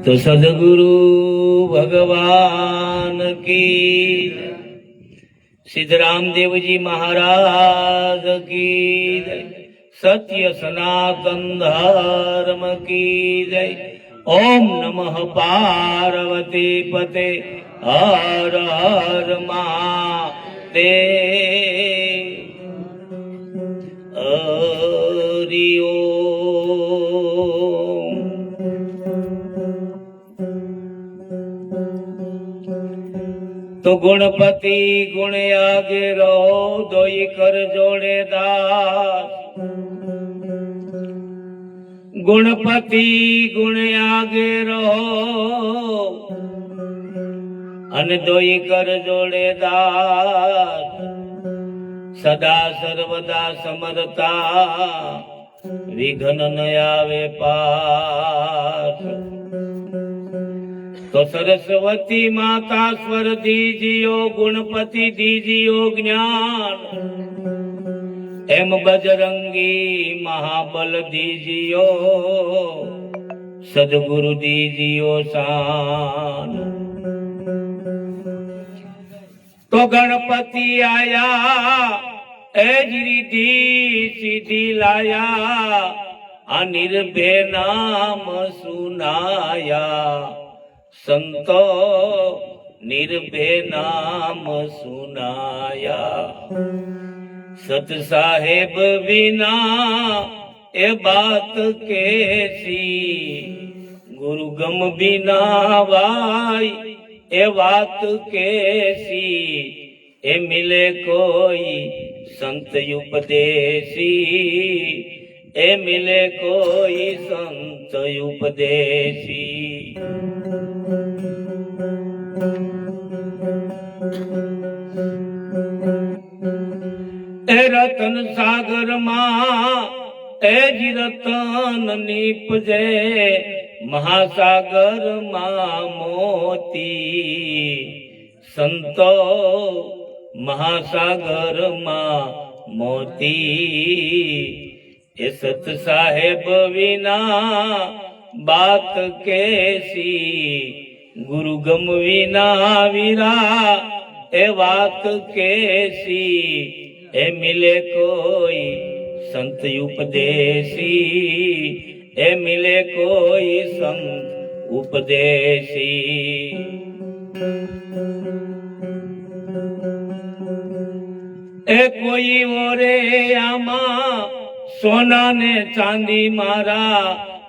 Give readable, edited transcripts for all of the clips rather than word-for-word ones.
तो सदगुरु भगवान की, सिद्धराम देव जी महाराज की जय, सत्य सनातन धर्म की जय। ओम नमः पार्वती पते हर हर महादेव। हरि ओम। तो गुणपति गुण आगे रहो, दोई कर जोड़े दास। गुणपति गुण आगे रहो, अन दोई कर जोड़े दास। सदा सर्वदा समरता, विघ्न न आवे पास। तो सरस्वती माता स्वर दीजियो, गुणपति दीजियो ज्ञान। एम बजरंगी महाबल दीजियो, सदगुरु दीजियो शान। तो गणपति आया रिद्धि सिद्धि लाया, अनिर्भय नाम सुनाया। संतो निर्भय नाम सुनाया। सत साहेब बिना ए बात कैसी, गुरु गम बिना भाई ए बात कैसी। ए मिले कोई संत उपदेशी, ए मिले कोई संत उपदेशी। ए रतन सागर मां ए जी रतन नीपजे, महासागर मां मोती। संतो महासागर मां मोती। ए सत साहेब विना बात कैसी, गुरु गम विना वीरा ए बात कैसी। ए मिले कोई संत उपदेशी, ए मिले कोई संत उपदेशी। ए कोई ओरे आमा सोना ने चांदी मारा,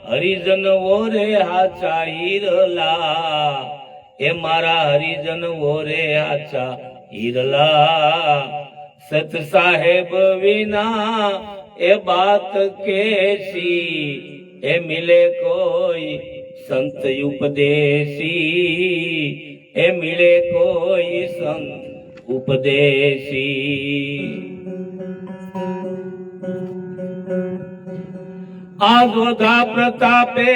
हरिजन ओरे हाचा हीरला। ए मारा हरिजन ओरे हाचा हीरला। सत साहेब विना ए बात कैसी, ए मिले कोई संत उपदेशी, ए मिले कोई संत उपदेशी। आगोधा प्रतापे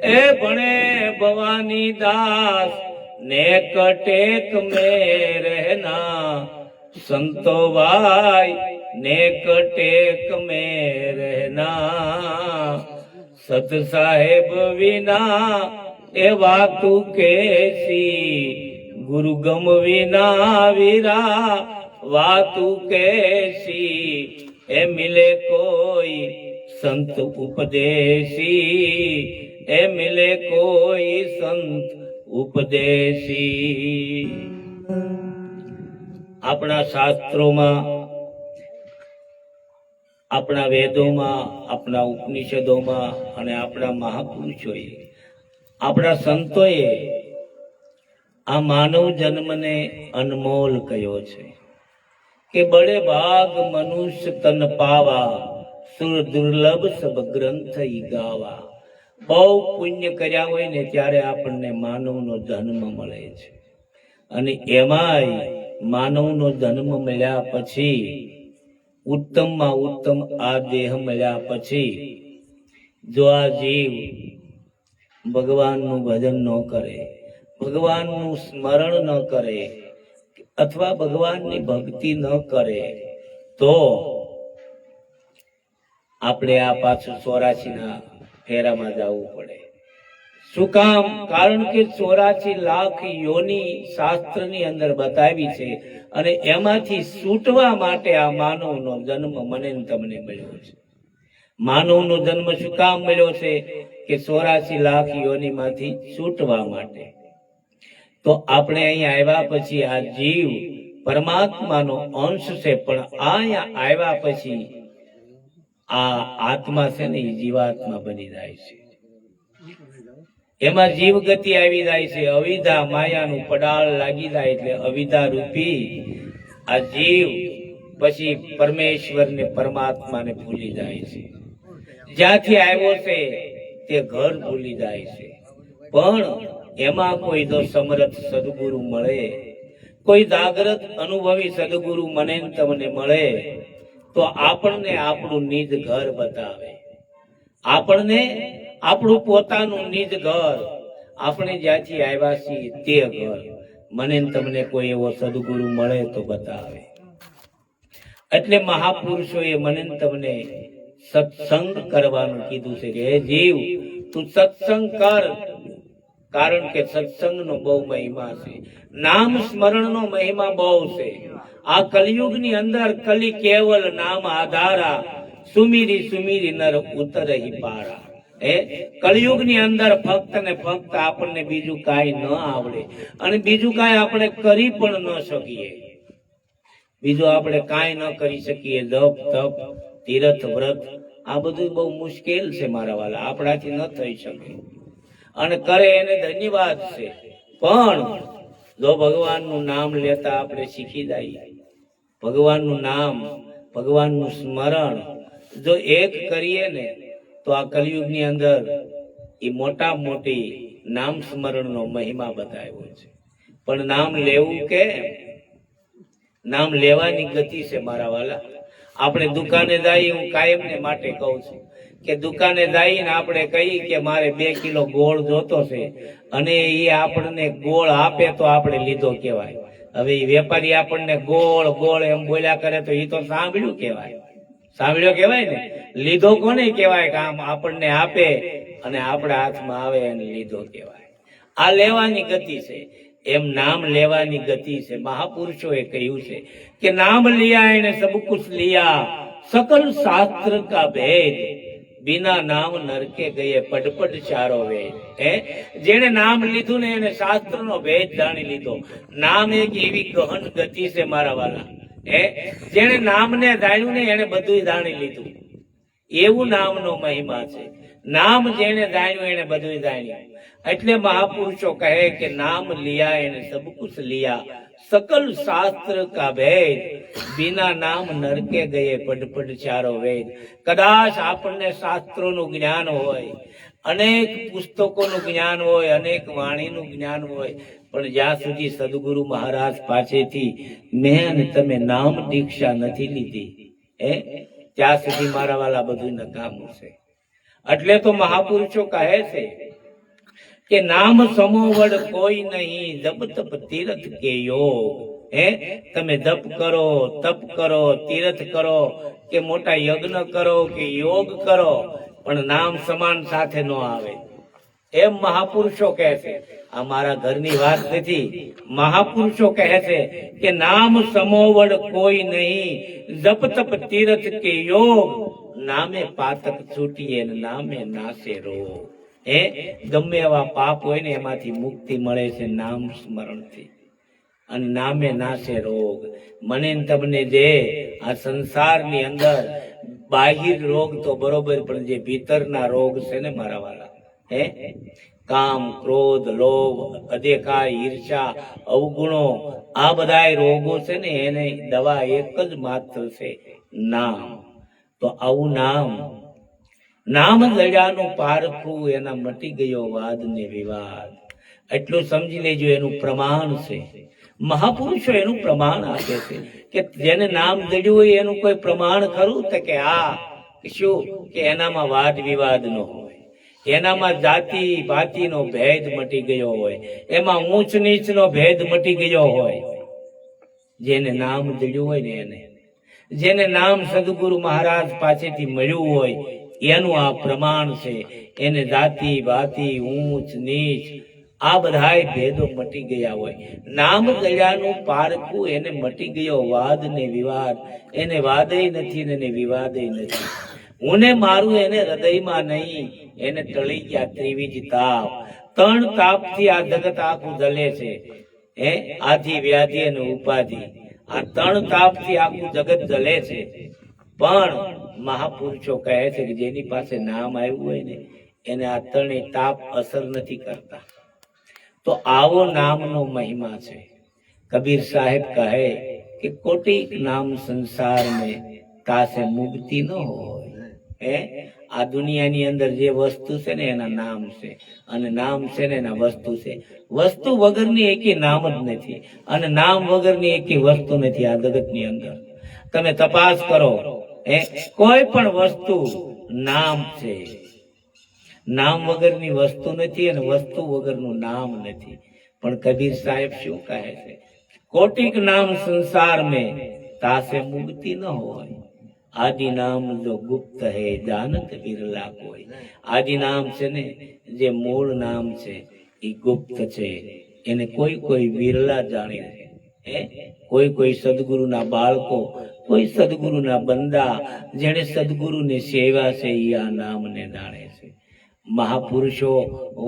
ए बणे भवानी दास, नेक टेक में रहना। संतो भाई नेक टेक में रहना। सत साहेब विना ए बातू कैसी, गुरु गम विना वीरा वातू कैसी। ए मिले कोई संत उपदेशी, ए मिले कोई संत उपदेशी। આપણા શાસ્ત્રોમાં, આપણા વેદોમાં, આપણા ઉપનિષદોમાં અને આપણા મહાપુરુષોએ, આપણા સંતોએ આ માનવ જન્મને અનમોલ કહ્યો છે કે બડે ભાગ મનુષ્ય તન પાવા, સુર દુર્લભ સબ ગ્રંથ ઈ ગાવા। બહુ પુણ્ય કર્યા હોય ને ત્યારે આપણને માનવનો જન્મ મળે છે, અને એમાંય માનવનો જન્મ મળ્યા પછી ઉત્તમમાં ઉત્તમ આ દેહ મળ્યા પછી જો આ જીવ ભગવાનનું ભજન ન કરે, ભગવાનનું સ્મરણ ન કરે અથવા ભગવાનની ભક્તિ ન કરે તો આપણે આ પાછું 84 ફેરામાં જવું પડે. શું કામ? કારણ કે 84 લાખ યોની શાસ્ત્રની અંદર બતાવી છે અને એમાંથી છૂટવા માટે આ માનવનો જન્મ મને ને તમને મળ્યો છે. માનવનો જન્મ શું કામ મળ્યો છે? કે 84 લાખ યોનીમાંથી છૂટવા માટે. તો આપણે અહીંયા આવ્યા પછી આ જીવ પરમાત્માનો અંશ છે, પણ અહીંયા આવ્યા પછી આ આત્મા છે ને એ જીવાત્મા બની જાય છે. એમાં જીવ ગતિ આવી જાય છે. અવિદ્યા માયાનું પડાળ લાગી જાય એટલે અવિદ્યા રૂપી આ જીવ પછી પરમેશ્વરને પરમાત્માને ભૂલી જાય છે. જ્યાંથી આવ્યો છે તે ઘર ભૂલી જાય છે. પણ એમાં કોઈ જો સમર્થ સદગુરુ મળે, કોઈ જાગ્રત અનુભવી સદગુરુ મને ને તમને મળે તો આપણને આપણું નિજ ઘર બતાવે. આપણને આપણું પોતાનું નિજ ઘર, આપણે જ્યાંથી આવ્યા છીએ તે ઘર મને ને તમને કોઈ એવો સદગુરુ મળે તો બતાવે. એટલે મહાપુરુષોએ મને ને તમને સત્સંગ કરવાનું કીધું છે કે હે જીવ તું સત્સંગ કર, કારણ કે સત્સંગનો બહુ મહિમા છે. નામ સ્મરણનો મહિમા બહુ છે. આ કલયુગની અંદર કલી કેવલ નામ આધારા, સુમીરી સુમીરી નર ઉતરહી પારા. કલયુગની અંદર ફક્ત ને ફક્ત આપણને બીજું કાંઈ ન આવડે અને બીજું કાંઈ આપણે કરી પણ ન શકીએ. બીજું આપણે કાંઈ ન કરી શકીએ. જપ તપ તીર્થ વ્રત આ બધું બહુ મુશ્કેલ છે મારા વાલા, આપણાથી ન થઈ શકે. અને કરે એને ધન્યવાદ છે. પણ જો ભગવાનનું નામ લેતા આપણે શીખી જઈએ, ભગવાનનું નામ ભગવાનનું સ્મરણ જો એક કરીએ ને તો આ કલયુગની અંદર એ મોટા મોટી નામ સ્મરણનો મહિમા બતાવ્યો છે. પણ નામ લેવું કે નામ લેવાની ગતિ છે મારા વાલા. આપણે દુકાને જઈએ, હું કાયમને માટે કહું છું કે દુકાને જઈને આપણે કહીએ કે મારે 2 કિલો ગોળ જોતો છે અને એ આપણને ગોળ આપે તો આપણે લીધો કહેવાય. હવે એ વેપારી આપણને ગોળ ગોળ એમ બોલ્યા કરે તો એ તો સાંભળ્યું કહેવાય. સાંભળ્યો કહેવાય ને. લીધો કોને કહેવાય? કે આમ આપણને આપે અને આપણા હાથમાં આવે એને લીધો કહેવાય. આ લેવાની ગતિ છે. એમ નામ લેવાની ગતિ છે. મહાપુરુષોએ કહ્યું છે કે નામ લિયા એને સબ કુછ લિયા, सकल शास्त्र का भेद, बिना नाम नरके गए पटपट चारो वेद. જેને નામ લીધું ને એને શાસ્ત્રનો ભેદ જાણી લીધો. નામ એક એવી ગહન ગતિ છે મારા વાલા. જેને નામને જાણ્યું ને એને બધું જાણી લીધું. એવું નામનો મહિમા છે. નામ જેને જાણ્યું એને બધું જાણ્યું. એટલે મહાપુરુષો કહે કે નામ લિયા એને સબ કુછ લિયા, सकल शास्त्र का भेद, बिना नाम नरके गए पटपट चारो वेद. કદાચ આપણને શાસ્ત્રોનું જ્ઞાન હોય, અનેક પુસ્તકોનું જ્ઞાન હોય, અનેક વાણીનું જ્ઞાન હોય, પણ જ્યાં સુધી સદગુરુ મહારાજ પાસેથી મેં અને તમે નામ દીક્ષા નથી લીધી ત્યાં સુધી મારા વાલા બધું નકામું છે. એટલે તો મહાપુરુષો કહે છે કે નામ સમોવડ કોઈ નહીં, જપ તપ તીર્થ કે યોગ. તમે જપ કરો, તપ કરો, તીર્થ કરો કે મોટા યજ્ઞ કરો કે યોગ કરો, પણ નામ સમાન સાથે ન આવે. એમ મહાપુરુષો કહે છે. આ મારા ઘરની વાત નથી. મહાપુરુષો કહે છે કે નામ સમોવડ કોઈ નહીં, જપ તપ તીર્થ કે યોગ, નામે પાતક છૂટીએ નામે નાશે રોગ. ગમે એવા પાપ હોય ને એમાંથી મુક્તિ મળે છે નામ સ્મરણથી, અને નામે નાશે રોગ. મને તમને જે આ સંસારની અંદર બાહિર રોગ તો બરોબર, પણ જે ભીતરના રોગ છે ને મારા વાલા, કામ ક્રોધ લોભ અદેખા ઈર્ષા અવગુણો, આ બધા રોગો છે ને એને દવા એક જ માત્ર છે, નામ. તો આવું નામ દયાનું પારખું, એના મટી ગયો વાદ ને વિવાદ. એટલું સમજી લેજો. એનું પ્રમાણ છે. મહાપુરુષો એનું પ્રમાણ આપે છે કે જેને નામ દડ્યું હોય એનું કોઈ પ્રમાણ ખરું? તો કે હા. શું? કે એનામાં વાદ વિવાદ ન હોય, એનામાં જાતિ ભાતિનો ભેદ મટી ગયો હોય, એમાં ઊંચ નીચનો ભેદ મટી ગયો હોય. જેને નામ દડ્યું હોય ને એને, જેને નામ સદગુરુ મહારાજ પાસેથી મળ્યું હોય એનું આ પ્રમાણ છે. એને જાતિ ભાતિ ઊંચ નીચ આ બધાય ભેદો મટી ગયા હોય. નામ દયાનું પારખું એને મટી ગયો વાદ ને વિવાદ. એને વાદય નથી ને એને વિવાદય નથી. હું ને મારું એને હૃદયમાં નહીં. એને ટળી ગયા ત્રિવિધ તાપ. ત્રણ તાપથી આ જગત આખું જલે છે. આધિ વ્યાધિ અને ઉપાધિ. આ ત્રણ તાપથી આખું જગત જલે છે. પણ મહાપુરુષો કહે છે કે જેની પાસે નામ આવ્યું હોય ને એને આ ત્રણેય તાપ અસર નથી કરતા. તો આવો નામનો મહિમા છે. કબીર સાહેબ કહે કે કોટિક નામ સંસાર में તાસે મુક્તિ ન હોય. આ દુનિયાની અંદર જે વસ્તુ છે ને એના નામ છે, અને નામ છે ને એના વસ્તુ છે. વસ્તુ વગરની એકી નામ જ નથી, અને નામ વગરની એકી વસ્તુ નથી આ જગતની અંદર. તમે તપાસ કરો, કોઈ પણ વસ્તુ નામ છે. નામ વગરની વસ્તુ નથી અને વસ્તુ વગરનું નામ નથી. પણ કબીર સાહેબ શું કહે છે? કોટિક નામ સંસાર में તાસે મુક્તિ ન હોય. આદિ નામ જો ગુપ્ત હે જાનત વિરલા કોઈ. આદિ નામ છે ને, જે મૂળ નામ છે એ ગુપ્ત છે. એને કોઈ કોઈ વિરલા જાણે છે. કોઈ કોઈ સદગુરુના બાળકો, કોઈ સદગુરુના બંદા જેને સદગુરુની સેવા છે એ આ નામને જાણે છે. મહાપુરુષો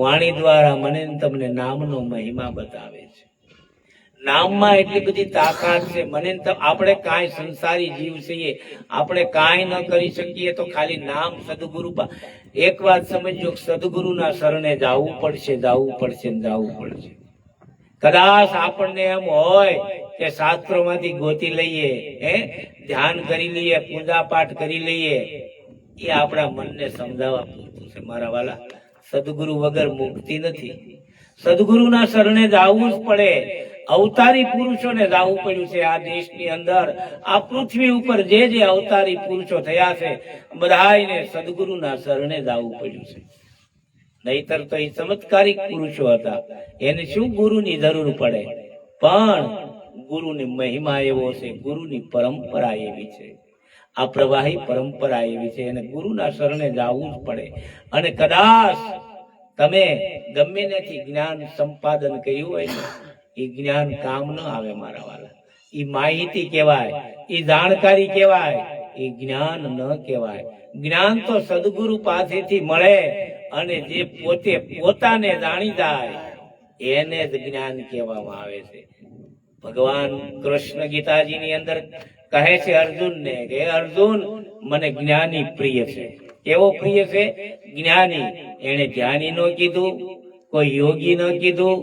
વાણી દ્વારા મને તમને નામનો મહિમા બતાવે છે. નામમાં એટલી બધી તાકાત છે. મને આપણે કાંઈ સંસારી જીવ છીએ, આપણે કાંઈ ન કરી શકીએ તો ખાલી નામ સદગુરુ. એક વાત સમજો, સદગુરુના શરણે જવું પડશે, જવું પડશે, જવું પડશે. કદાચ આપણને એમ હોય કે શાસ્ત્રોમાંથી ગોતી લઈએ, ધ્યાન કરી લઈએ, પૂજા પાઠ કરી લઈએ, એ આપણા મનને સમજાવવા પૂરતું છે. મારા વાલા, સદગુરુ વગર મુક્તિ નથી. સદગુરુના શરણે જવું જ પડે. અવતારી પુરુષોને જવું પડ્યું છે. આ દેશની અંદર, આ પૃથ્વી ઉપર જે જે અવતારી પુરુષો થયા છે બધાને સદગુરુના શરણે જવું પડ્યું છે. નહીતર તો એ ચમત્કારિક પુરુષો હતા, એને શું ગુરુની જરૂર પડે? પણ ગુરુની મહિમા એવો છે, ગુરુની પરંપરા એવી છે, આ પ્રવાહી પરંપરા એવી છે, એને ગુરુના શરણે જવું જ પડે. અને કદાચ તમે ગમે ત્યાંથી જ્ઞાન સંપાદન કર્યું હોય ને, એ જ્ઞાન કામ ન આવે મારા વાલા. એ માહિતી કહેવાય, એ જાણકારી કહેવાય, એ જ્ઞાન ન કહેવાય. જ્ઞાન તો સદગુરુ પાસેથી મળે, અને જે પોતે પોતાને જાણી જાય એને જ જ્ઞાન કહેવામાં આવે છે. ભગવાન કૃષ્ણ ગીતાજીની અંદર કહે છે અર્જુનને કે અર્જુન, મને જ્ઞાની પ્રિય છે. કેવો પ્રિય છે? જ્ઞાની. એને જ્ઞાની નો કીધું, કોઈ યોગી ન કીધું,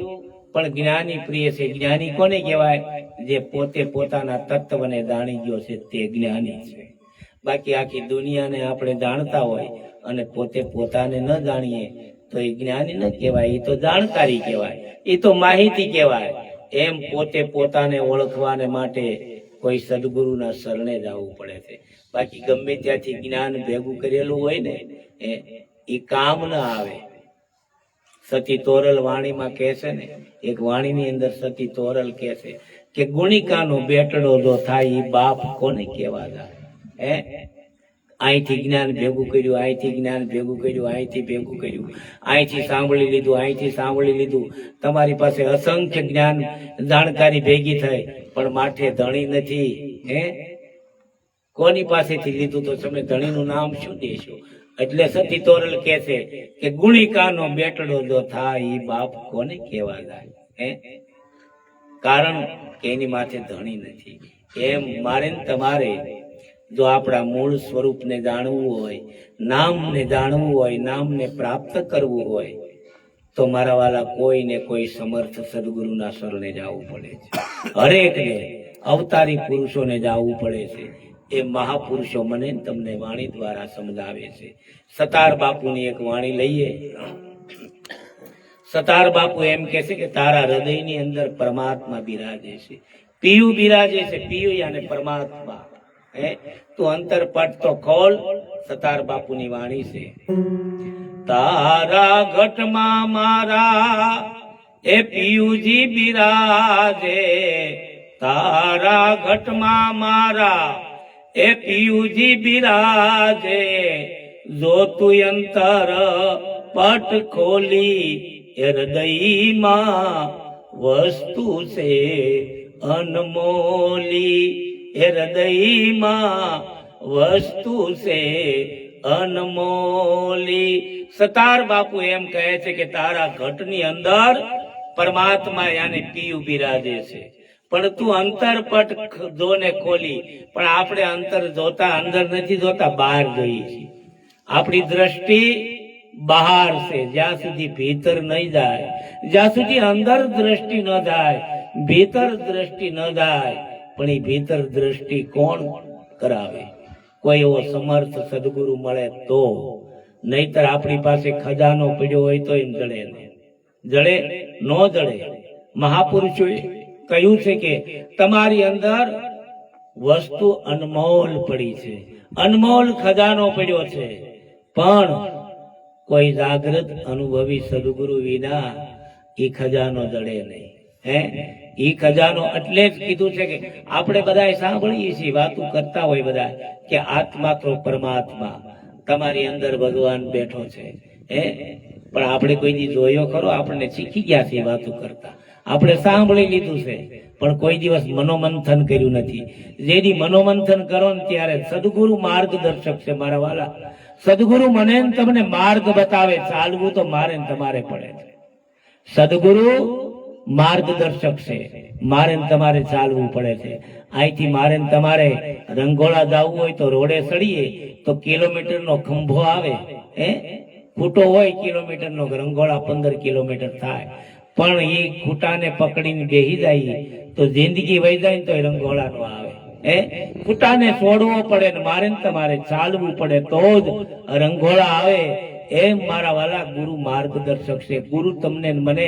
પણ જ્ઞાની પ્રિય છે. જ્ઞાની કોને કહેવાય? જે પોતે પોતાના તત્વને જાણી ગયો છે તે જ્ઞાની છે. બાકી આખી દુનિયાને આપણે જાણતા હોય અને પોતે પોતાને ન જાણીએ તો એ જ્ઞાની ન કહેવાય, એ તો જાણકારી કહેવાય, એ તો માહિતી કહેવાય. એમ પોતે પોતાને ઓળખવાને માટે કોઈ સદગુરુના શરણે જવું પડે છે. બાકી ગમે ત્યાંથી જ્ઞાન ભેગું કરેલું હોય ને એ કામ ન આવે. સતી તોરલ વાણીમાં કહે છે ને, એક વાણીની અંદર સતી તોરલ કહે છે કે ગુણિકાનો બેટડો જો થાય એ બાપ કોને કહેવા જાય? અહીંથી જ્ઞાન ભેગું કર્યું, અહીંથી જ્ઞાન ભેગું કર્યું, અહીંથી ભેગું કર્યું, અહીંથી સાંભળી લીધું, અહીંથી સાંભળી લીધું. તમારી પાસે અસંખ્ય જ્ઞાન જાણકારી ભેગી થઈ, પણ માથે ધણી નથી. કોની પાસેથી લીધું? તો તમે ધણીનું નામ શું દેશો? એટલે સતી તોરલ કહે છે કે ગુણિકાનો બેટડો જો થાય એ બાપ કોને કહેવા જાય? કારણ કે એની માથે ધણી નથી. એમ મારે ને તમારે જો આપણા મૂળ સ્વરૂપને જાણવું હોય, નામને જાણવું હોય, નામને પ્રાપ્ત કરવું હોય તો મારા વાલા કોઈને કોઈ સમર્થ સદગુરુના શરણે જવું પડે છે. હરેકને અવતારી પુરુષોને જવું પડે છે. એ મહાપુરુષો મને તમને વાણી દ્વારા સમજાવે છે. સતાર બાપુની એક વાણી લઈએ. સતાર બાપુ એમ કહે છે કે તારા હૃદયની અંદર પરમાત્મા બિરાજે છે. પિયુ બિરાજે છે, પિયુ યાને પરમાત્મા. તું અંતરપટ તો ખોલ, સતાર બાપુની વાણી છે. તારા ઘટમાં મારા એ પિયુજી બિરાજે, તારા ઘટમાં મારા એ પિયુજી બિરાજે, જો તું અંતર પટ ખોલી એ હૃદયમાં વસ્તુ છે અનમોલી, એ હૃદયમાં વસ્તુ છે અનમોલી. સતાર બાપુ એમ કહે છે કે તારા ઘટની અંદર પરમાત્મા યાને પિયુ બિરાજે છે, પણ તું અંતરપટ જોને ખોલી. પણ આપણે અંતર જોતા અંદર નથી જોતા, બહાર જોઈએ છીએ. આપણી દ્રષ્ટિ બહાર છે, જ્યાં સુધી ભીતર નહીં જાય, જ્યાં સુધી અંદર દ્રષ્ટિ ન જાય, ભીતર દ્રષ્ટિ ન જાય. પણ એ ભીતર દ્રષ્ટિ કોણ કરાવે? કોઈ એવો સમર્થ સદગુરુ મળે તો. નહીતર આપણી પાસે ખજાનો પડ્યો હોય તો એમ જડે નહીં, જડે ન જડે. મહાપુરુષોએ કહ્યું છે કે તમારી અંદર વસ્તુ અનમોલ પડી છે, અનમોલ ખજાનો પડ્યો છે, પણ કોઈ જાગૃત અનુભવી સદગુરુ વિના એ ખજાનો જડે નહીં. એ ખજાનો એટલે જ કીધું છે કે આપણે બધા સાંભળીએ છીએ, વાતો કરતા હોય બધા કે આત્મા તો પરમાત્મા, તમારી અંદર ભગવાન બેઠો છે. પણ આપણે કોઈ દી જોયો ખરો? આપણને શીખી ગયા છે વાતો કરતા, આપણે સાંભળી લીધું છે, પણ કોઈ દિવસ મનોમંથન કર્યું નથી. જેથી મનોમંથન કરો ને ત્યારે સદગુરુ માર્ગદર્શક છે મારા વાલા. સદગુરુ મને તમને માર્ગ બતાવે, ચાલવું તો મારે ને તમારે પડે છે. સદગુરુ માર્ગદર્શક છે, મારે ને તમારે ચાલવું પડે છે. અહીંથી મારે ને તમારે રંગોળા જવું હોય તો રોડે સડીએ તો કિલોમીટરનો ખંભો આવે, ખૂટો હોય કિલોમીટરનો, રંગોળા 15 કિલોમીટર થાય. પણ એ ખૂટાને પકડીને બેહી જાય તો જિંદગી વહી જાય તો એ રંગોળા નો આવે. ખૂટાને છોડવો પડે ને મારે ને તમારે ચાલવું પડે તો જ રંગોળા આવે. એમ મારા વાલા ગુરુ માર્ગદર્શક છે. ગુરુ તમને મને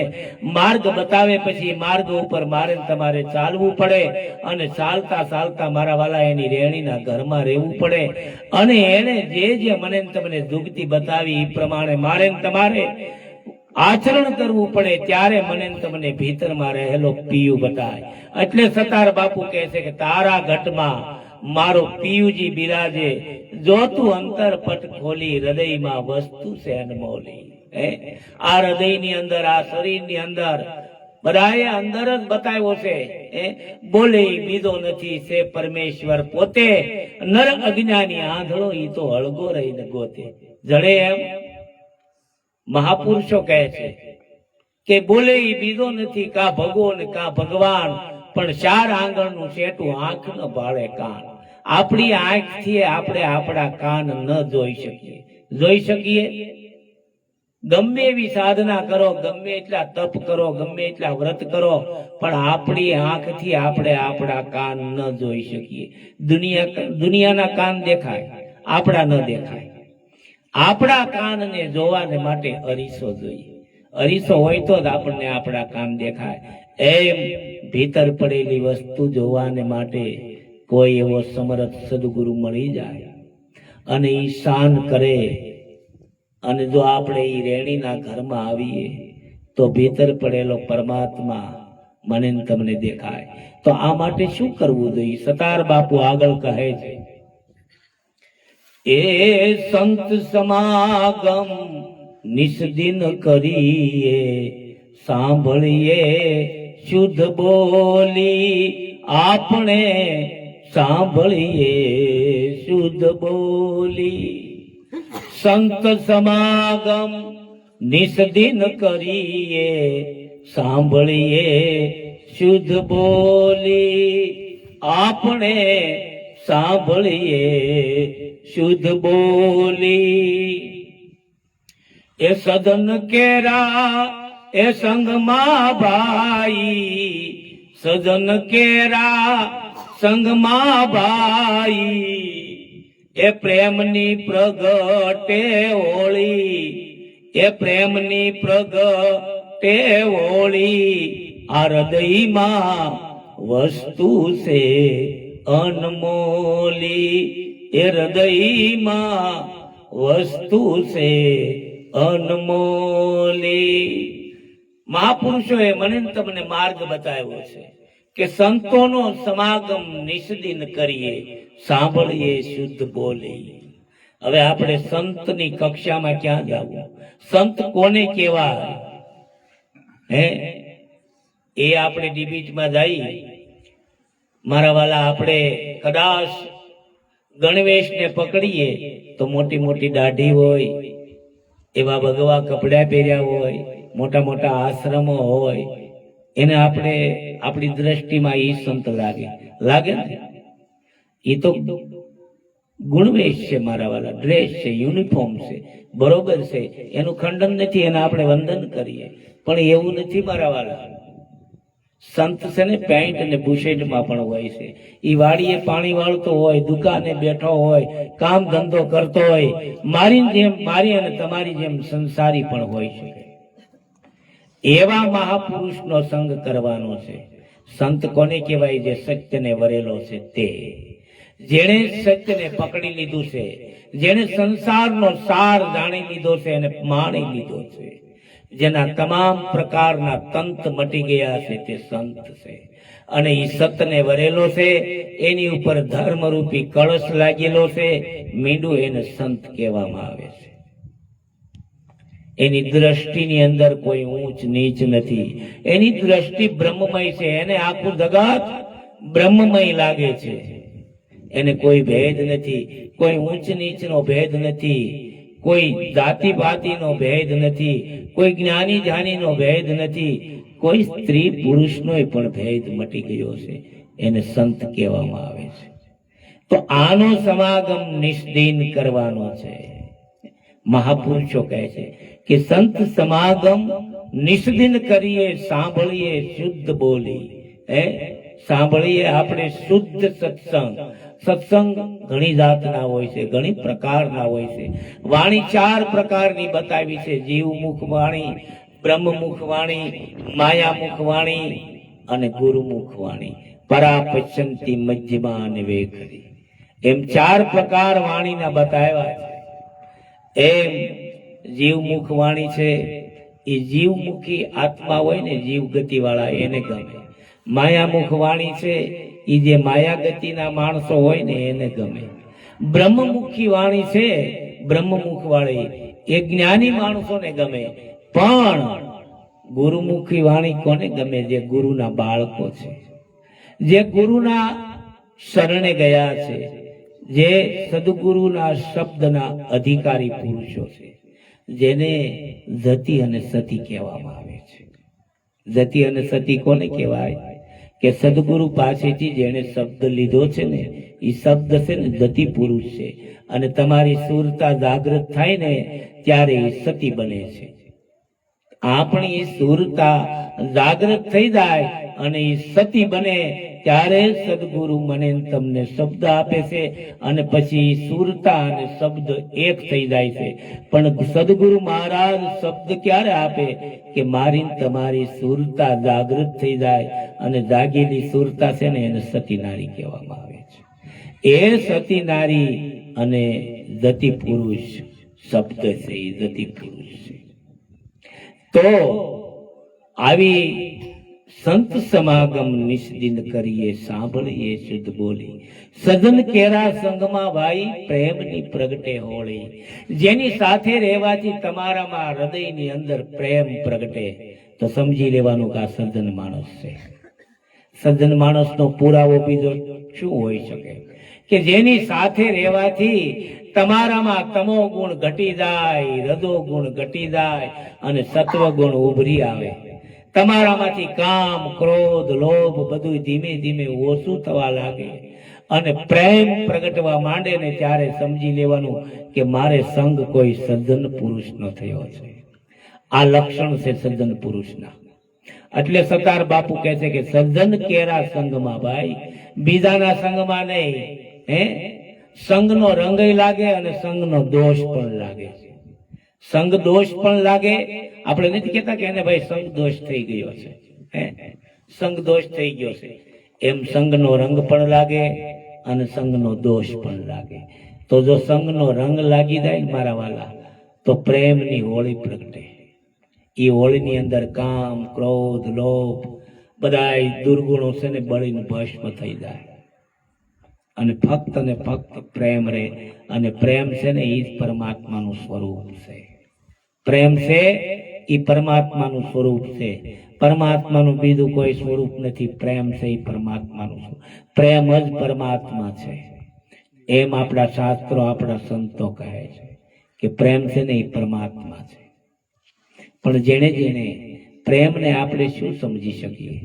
માર્ગ બતાવે, પછી માર્ગ ઉપર મારે તમારે ચાલવું પડે. અને ચાલતા ચાલતા મારા વાલા એની રેણીના ઘરમાં રહેવું પડે. અને એને જે મને તમને દુગતી બતાવી એ પ્રમાણે મારે તમારે આચરણ કરવું પડે. ત્યારે મને તમને ભીતરમાં રહેલો પિયુ બતાય. એટલે સતાર બાપુ કહે છે કે તારા ઘટમાં મારો પિયુજી બિરાજે, જો તું અંતર પટ ખોલી હૃદયમાં વસ્તુ છે અનમોલી. આ હૃદયની અંદર, આ શરીરની અંદર બધાએ અંદર જ બતાવ્યો છે. બોલે બીજો નથી, છે પરમેશ્વર પોતે. નર અજ્ઞાની આંધળો ઈ તો હળગો રહીને ગોતે. જડે એમ મહાપુરુષો કહે છે કે બોલે ઈ બીજો નથી, કા ભગવો ને કા ભગવાન, પણ 4 આંગણનું શેઠું આંખ ન ભાળે કાન. આપણી આંખથી આપણે આપણા કાન ન જોઈ શકીએ. જોઈ શકીએ? ગમે એવી સાધના કરો, ગમે એટલા તપ કરો, ગમે એટલા વ્રત કરો, પણ આપણી આંખથી આપણે આપણા કાન ન જોઈ શકીએ. દુનિયાના કાન દેખાય, આપણા ન દેખાય. આપણા કાનને જોવાને માટે અરીસો જોઈએ. અરીસો હોય તો જ આપણને આપણા કાન દેખાય. એમ ભીતર પડેલી વસ્તુ જોવાને માટે કોઈ એવો સમર્થ સદગુરુ મળી જાય અને ઈ શાન કરે. અને જો આપણે ઈ રેણીના ઘરમાં આવીએ તો ભીતર પડેલો પરમાત્મા મને તમને દેખાય. તો આ માટે શું કરવું જોઈએ? સતાર બાપુ આગળ કહે છે, એ સંત સમાગમ નિસ્દિન કરીએ, સાંભળીએ શુદ્ધ બોલી, આપણે સાંભળીએ શુદ્ધ બોલી. સંત સમાગમ નિસ્દિન કરીએ, સાંભળીએ શુદ્ધ બોલી, આપણે સાંભળીએ શુદ્ધ બોલી. એ સદન કેરા એ સંગમાં ભાઈ, સજન કેરા સંગમાં ભાઈ, એ પ્રેમની પ્રગટે હોળી, એ પ્રેમની પ્રગટે હોળી, આ હૃદયમાં વસ્તુ છે અનમોલી, એ હૃદયમાં વસ્તુ છે અનમોલી. મહાપુરુષોએ મને ને તમને માર્ગ બતાવ્યો છે કે સંતોનો સમાગમ નિષદિન કરીએ, સાંભળીએ શુદ્ધ બોલી. હવે આપણે સંતની કક્ષામાં ક્યાં જવું? સંત કોને કહેવાય? હે, એ આપણે ડિબેટમાં જઈએ. મારા વાલા, આપણે કદાચ ગણવેશને પકડીએ તો મોટી મોટી દાઢી હોય, એવા ભગવા કપડા પહેર્યા હોય, મોટા મોટા આશ્રમો હોય, એને આપણે આપણી દ્રષ્ટિમાં ઈ સંત લાગે ને? એ તો ગુણવેશ છે મારા વાલા, ડ્રેસ છે, યુનિફોર્મ છે, બરોબર છે, એનું ખંડન નથી, એને આપણે વંદન કરીએ. પણ એવું નથી મારા વાલા. સંત છે ને પેન્ટ અને બુશેટમાં પણ હોય છે. એ વાડીએ પાણી વાળતો હોય, દુકાને બેઠો હોય, કામ ધંધો કરતો હોય, મારી જેમ, મારી અને તમારી જેમ સંસારી પણ હોય છે. એવા મહાપુરુષનો સંગ કરવાનો છે. સંત કોને કહેવાય? જે સત્યને વરેલો છે, તે જેણે સત્યને પકડી લીધું છે, જેણે સંસારનો સાર જાણી લીધો છે અને માણી લીધો છે, જેના તમામ પ્રકારના તંત મટી ગયા છે, તે સંત છે. અને એ સતને વરેલો છે, એની ઉપર ધર્મરૂપી કળશ લાગેલો છે, મીંડું એને સંત કહેવામાં આવે છે. એની દ્રષ્ટિની અંદર કોઈ ઊંચ નીચ નથી. એની દ્રષ્ટિ બ્રહ્મમય છે. એને આખું જગત બ્રહ્મમય લાગે છે. એને કોઈ ભેદ નથી, કોઈ ઊંચ નીચનો ભેદ નથી, કોઈ જાતિ પાતિનો ભેદ નથી, કોઈ જ્ઞાની જાનીનો ભેદ નથી, કોઈ સ્ત્રી પુરુષનો પણ ભેદ મટી ગયો છે. એને સંત કહેવામાં આવે છે. તો આનો સમાગમ નિષદિન કરવાનો છે. મહાપુરુષો કહે છે કે સંત સમાગમ નિષદિન કરીએ, સાંભળીએ શુદ્ધ બોલી. સાંભળીએ આપણે શુદ્ધ સત્સંગ. સત્સંગ ઘણી જાતના હોય છે, ઘણી પ્રકારના હોય છે. વાણી 4 પ્રકારની બતાવી છે: જીવમુખ વાણી, બ્રહ્મમુખ વાણી, માયામુખ વાણી અને ગુરુમુખ વાણી. પરા પશ્યંતી મજ્જિમા અને વેખરી. એમ 4 પ્રકાર વાણીના બતાવ્યા છે. એમ જીવમુખ વાણી છે, એ જીવમુખી આત્મા હોય ને, જીવ ગતિ વાળા, એને ગમે. માયામુખ વાણી છે, એ જે માયા ગતિના માણસો હોય ને, એને ગમે. બ્રહ્મમુખી વાણી છે, બ્રહ્મમુખ વાળી, એ જ્ઞાની માણસોને ગમે. પણ ગુરુમુખી વાણી કોને ગમે? જે ગુરુના બાળકો છે, જે ગુરુના શરણે ગયા છે, જે સદગુરુના શબ્દના અધિકારી પુરુષો છે, જેને જતિ અને સતી કહેવામાં આવે છે. જતિ અને સતી કોને કહેવાય? કે સદગુરુ પાસેથી જેને શબ્દ લીધો છે ને, એ શબ્દ છે ને જતિ પુરુષ છે. અને તમારી સુરતા જાગૃત થાય ને, ત્યારે એ સતી બને છે. આપણી સુરતા જાગૃત થઈ જાય અને એ સતી બને, ત્યારે સદગુરુ મને તમને શબ્દ આપે છે, અને પછી સુરતા અને શબ્દ એક થઈ જાય છે. પણ સદગુરુ મહારાજ શબ્દ ક્યારે આપે? કે મારી તમારી સુરતા જાગૃત થઈ જાય, અને જાગેલી સુરતા છે ને, એને સતી નારી કહેવામાં આવે છે. એ સતી નારી અને જતિ પુરુષ શબ્દ છે, એ જતિ પુરુષ છે. તો આવી સંત સમાગમ નિષદિન કરીએ, સાંભળીએ શુદ્ધ બોલી. સજન કેરા સંગમાં ભાઈ પ્રેમની પ્રગટે હોળી. જેની સાથે રહેવાથી તમારામાં હૃદયની અંદર પ્રેમ પ્રગટે, તો સમજી લેવાનું કે આ સજ્જન માણસ છે. સજ્જન માણસનો પુરાવો બીજો શું હોઈ શકે? કે જેની સાથે રહેવાથી તમારામાં તમો ગુણ ઘટી જાય, રજો ગુણ ઘટી જાય અને સત્વ ગુણ ઉભરી આવે. તમારામાંથી કામ, ક્રોધ, લોભ બધું ધીમે ધીમે ઓછું થવા લાગે અને પ્રેમ પ્રગટવા માંડે ને, ત્યારે સમજી લેવાનું કે મારે સંગ કોઈ સજ્જન પુરુષનો થયો છે. આ લક્ષણ છે સજ્જન પુરુષના. એટલે સતાર બાપુ કહે છે કે સજ્જન કેરા સંગમાં ભાઈ, બીજાના સંગમાં નહીં. સંગનો રંગ લાગે અને સંગનો દોષ પણ લાગે. સંગ દોષ પણ લાગે. આપણે નથી કહેતા કે એને ભાઈ સંગ દોષ થઈ ગયો છે, સંગ દોષ થઈ ગયો છે. એમ સંગનો રંગ પણ લાગે અને સંગનો દોષ પણ લાગે. તો જો સંગનો રંગ લાગી જાય ને મારા વાલા, તો પ્રેમની હોળી પ્રગટે. એ હોળીની અંદર કામ, ક્રોધ, લોભ બધાય દુર્ગુણો છે ને બળીને ભસ્મ થઈ જાય અને ફક્ત ને ફક્ત પ્રેમ રહે. અને પ્રેમ છે ને એ જ પરમાત્માનું સ્વરૂપ છે. પ્રેમ છે એ પરમાત્માનું સ્વરૂપ છે. પરમાત્માનું બીજું કોઈ સ્વરૂપ નથી. પ્રેમ છે એ પરમાત્માનું સ્વરૂપ. પ્રેમ જ પરમાત્મા છે. એમ આપણા શાસ્ત્રો, આપણા સંતો કહે છે કે પ્રેમ છે ને એ પરમાત્મા છે. પણ જેને જેને પ્રેમને આપણે શું સમજી શકીએ?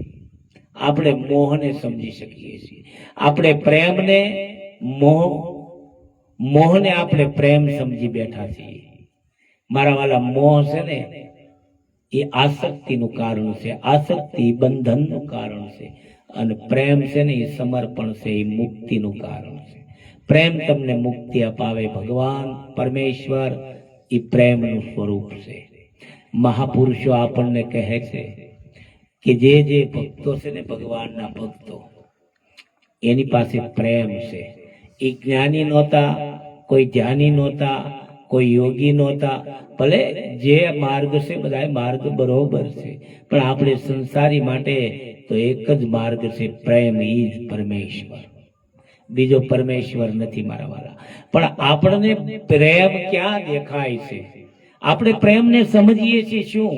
આપણે મોહને સમજી શકીએ છીએ. આપણે પ્રેમને મોહને આપણે પ્રેમ સમજી બેઠા છીએ. મારા વાલા, મોહ છે ને એ આસક્તિનું કારણ છે. આસક્તિ બંધનનું કારણ છે. અને પ્રેમ છે ને એ સમર્પણ છે, એ મુક્તિનું કારણ છે. પ્રેમ તમને મુક્તિ અપાવે. ભગવાન પરમેશ્વર એ પ્રેમનું સ્વરૂપ છે. મહાપુરુષો આપણને કહે છે કે જે ભક્તો છે ને ભગવાનના ભક્તો, એની પાસે પ્રેમ છે. એ જ્ઞાની નહોતા, કોઈ ધ્યાની નહોતા, કોઈ યોગી નહોતા. ભલે જે માર્ગ છે બધા માર્ગ બરોબર છે, પણ આપણે સંસારી માટે તો એક જ માર્ગ છે, પ્રેમ ઈ જ પરમેશ્વર. બીજો પરમેશ્વર નથી મારા વાલા. પણ આપણને પ્રેમ ક્યાં દેખાય છે? આપણે પ્રેમને સમજીએ છીએ શું?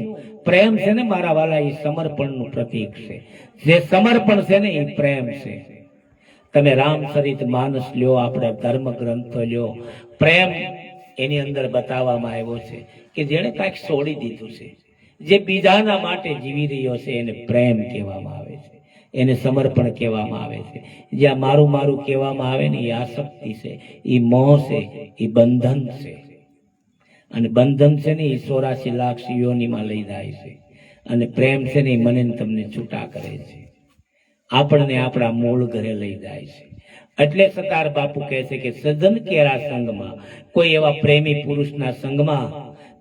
પ્રેમ છે ને મારા વાલા એ સમર્પણનું પ્રતીક છે. જે સમર્પણ છે ને એ પ્રેમ છે. તમે રામચરિત માનસ લ્યો, આપણે ધર્મ ગ્રંથો લ્યો, પ્રેમ એની અંદર બતાવવામાં આવ્યો છે કે જેણે કાંઈક છોડી દીધું છે, જે બીજાના માટે જીવી રહ્યો છે, એને પ્રેમ કહેવામાં આવે છે, એને સમર્પણ કહેવામાં આવે છે. જ્યાં મારું મારું કહેવામાં આવે ને એ આસક્તિ છે, એ મોહ છે, એ બંધન છે. અને બંધન છે ને એ 84 લાખ યોનિમાં લઈ જાય છે. અને પ્રેમ છે ને એ મને તમને છૂટા કરે છે, આપણને આપણા મૂળ ઘરે લઈ જાય છે. એટલે સતાર બાપુ કહે છે કે સજ્જન કેરા સંગમાં, કોઈ એવા પ્રેમી પુરુષના સંગમાં,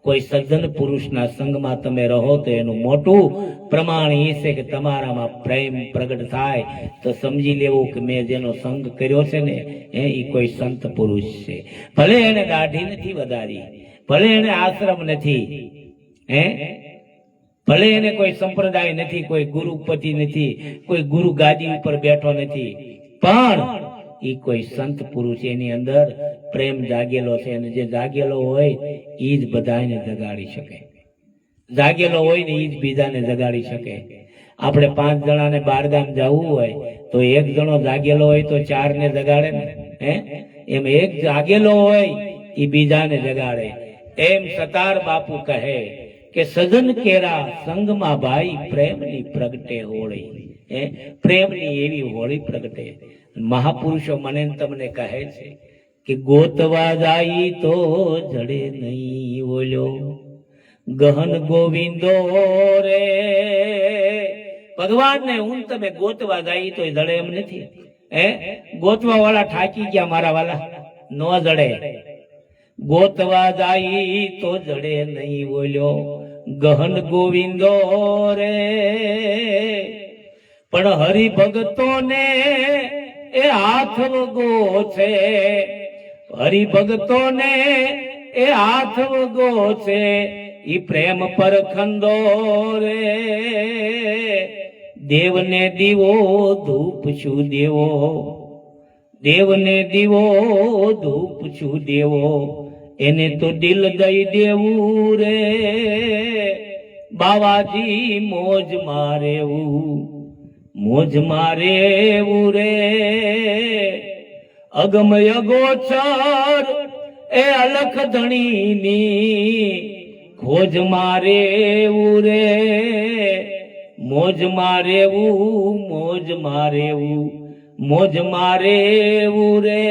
કોઈ સજ્જન પુરુષના સંગમાં તમે રહો તો એનું મોટું પ્રમાણ એ છે કે તમારામાં પ્રેમ પ્રગટ થાય. તો સમજી લેવું કે મેં જેનો સંગ કર્યો છે ને એ કોઈ સંત પુરુષ છે. ભલે એને દાઢી નથી વધારી, ભલે એને આશ્રમ નથી, ભલે એને કોઈ સંપ્રદાય નથી, કોઈ ગુરુપતિ નથી, કોઈ ગુરુ ગાદી ઉપર બેઠો નથી, પણ એ કોઈ સંત પુરુષ, એની અંદર પ્રેમ જાગેલો છે. અને જે જાગેલો હોય એ જ બધાને જગાડી શકે. જાગેલો હોય ને એ જ બીજાને જગાડી શકે. આપણે 5 જણાને બારગામ જવું હોય તો એક જણો જાગેલો હોય તો 4 ને જગાડે ને. એમ એક જાગેલો હોય એ બીજાને જગાડે. એમ સતાર બાપુ કહે કે સજન કેરા સંગમાં ભાઈ પ્રેમની પ્રગટે હોળી. પ્રેમની એવી હોળી પ્રગટે. મહાપુરુષો મને તમને કહે છે કે ગોતવા જાય તો જડે નહીં ઓલ્યો ગહન ગોવિંદો રે. ભગવાનને હું તમે ગોતવા જાય તો જડે એમ નથી. ગોતવા વાળા ઠાકી ગયા મારા વાલા, નો જડે. ગોતવા જાય તો જડે નહીં ઓલ્યો ગહન ગોવિંદો રે. પણ હરિભગતો ને એ હાથ વગો છે, હરિભગતો ને એ હાથ વગો છે, ઈ પ્રેમ પર ખંડો રે. દેવને દીવો ધૂપ છું દેવો, દેવને દીવો ધૂપ છું દેવો, એને તો દિલ દઈ દેવું રે. બાવાજી મોજ મારેવું, મોજ મારેવું રે. અગમ અગોચર એ અલખ ધણીની ખોજ મારેવું રે. મોજ મારેવું, મોજ મારેવું, મોજ મારેવું રે.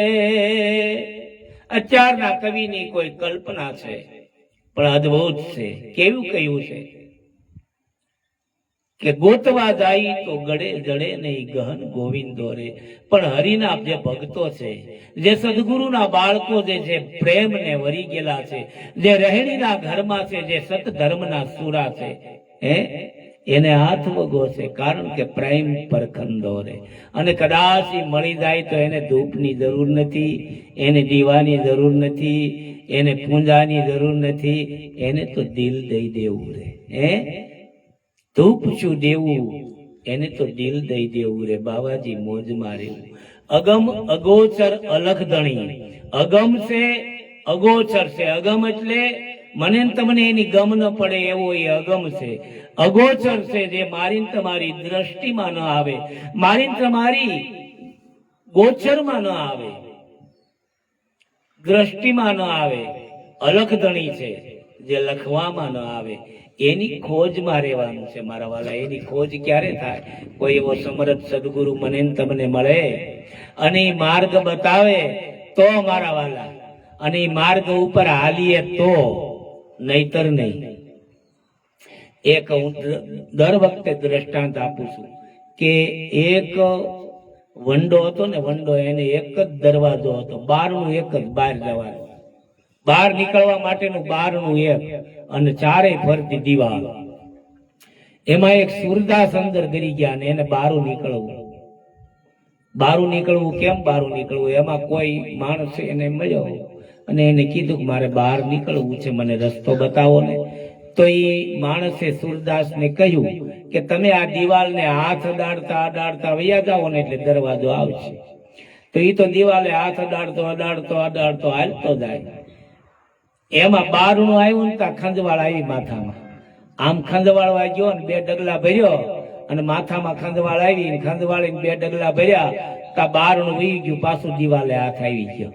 અત્યારના કવિની કોઈ કલ્પના છે પણ અદ્ભુત છે. કેવું કહ્યું છે કે ગોતવા જાય તો ગળે જડે નહીં ગહન ગોવિંદો રે. પણ હરિના જે ભક્તો છે, જે સદગુરુના બાળકો જે છે, પ્રેમને વરી ગયેલા છે, જે રહેણીના ઘરમાં છે, જે સત ધર્મના સુરા છે, એને હાથ વગો છે, કારણ કે પ્રેમ પરખંદો રે. અને કદાચ એ મળી જાય તો એને ધૂપની જરૂર નથી, એને દીવાની જરૂર નથી, એને પૂંજાની જરૂર નથી, એને તો દિલ દઈ દેવું રે. ધૂપ શું દેવું, એને તો દિલ દઈ દેવું રે. બાવાજી મોજ માર્યું. અગમ અગોચર અલખ ધણી. અગમ છે, અગોચર છે. અગમ એટલે મને ને તમને એની ગમ ન પડે એવો એ અગમ છે. અગોચર છે, જે મારી ને તમારી દ્રષ્ટિમાં ન આવે, મારી ને તમારી ગોચરમાં ન આવે, દ્રષ્ટિમાં ન આવે. અલખ ધણી છે, જે લખવામાં ન આવે. એની ખોજમાં રહેવાનું છે મારા વાલા. એની ખોજ ક્યારે થાય? કોઈ એવો સમર્થ સદગુરુ મને ને તમને મળે અને એ માર્ગ બતાવે તો મારા વાલા, અને એ માર્ગ ઉપર હાલીએ તો, નહીતર નહીં. એક હું દર વખતે દ્રષ્ટાંત આપું છું કે એક વંડો હતો ને, વંડો, એને એક જ દરવાજો હતો, બારનું એક જ, બહાર જવાનું, બહાર નીકળવા માટેનું બારનું એક, અને ચારેય ફરતી દીવાલ. એમાં એક સુરદાસ અંદર ગરી ગયા ને એને બારું નીકળવું. બારું નીકળવું કેમ બારું નીકળવું? એમાં કોઈ માણસ એને મળ્યો અને એને કીધું કે મારે બહાર નીકળવું છે, મને રસ્તો બતાવો ને. તો એ માણસે સુરદાસ ને કહ્યું કે તમે આ દિવાલને હાથ અડાડતા અડાડતા વયા જાઓ ને એટલે દરવાજો આવશે. તો એ તો દિવાલે હાથ અડાડતો અડાડતો અડાડતો હાલતો જાય. એમાં બારણું આવ્યું ને ત્યાં ખંજવાળ આવી માથામાં. આમ ખંજવાળ વાગ્યો ને 2 ડગલા ભર્યો, અને માથામાં ખંજવાળ આવી ને ખંજવાળીને 2 ડગલા ભર્યા, ત્યાં બારણું વહી ગયું, પાછું દિવાલે હાથ આવી ગયો.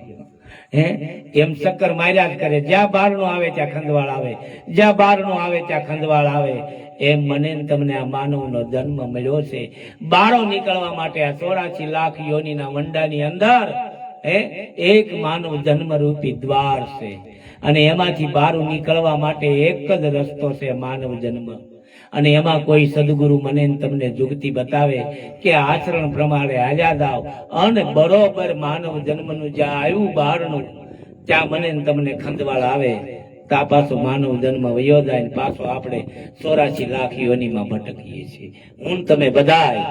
એમ ચક્કર માર્યા જ કરે. જ્યાં બારણું આવે ત્યાં ખંજવાળ આવે, જ્યાં બારણું આવે ત્યાં ખંજવાળ આવે. એમ મને ને તમને આ માનવનો જન્મ મળ્યો છે બારો નીકળવા માટે. આ 84 લાખ યોનીના વંડાની અંદર એક માનવ જન્મ રૂપી દ્વાર છે, અને એમાંથી બારું નીકળવા માટે એક જ રસ્તો છે, માનવ જન્મ. અને એમાં કોઈ સદગુરુ મને તમને જુગતી બતાવે કે આચરણ પ્રમાણે હાલ્યા જાવ, અને બરોબર માનવ જન્મનું જ્યાં આવ્યું બારણું, ત્યાં મને તમને ખંજવાળ આવે, ત્યાં પાછો માનવ જન્મ વયો જાય ને પાછો આપણે 84 લાખ યોનીમાં ભટકીએ છીએ, હું તમે બધાય.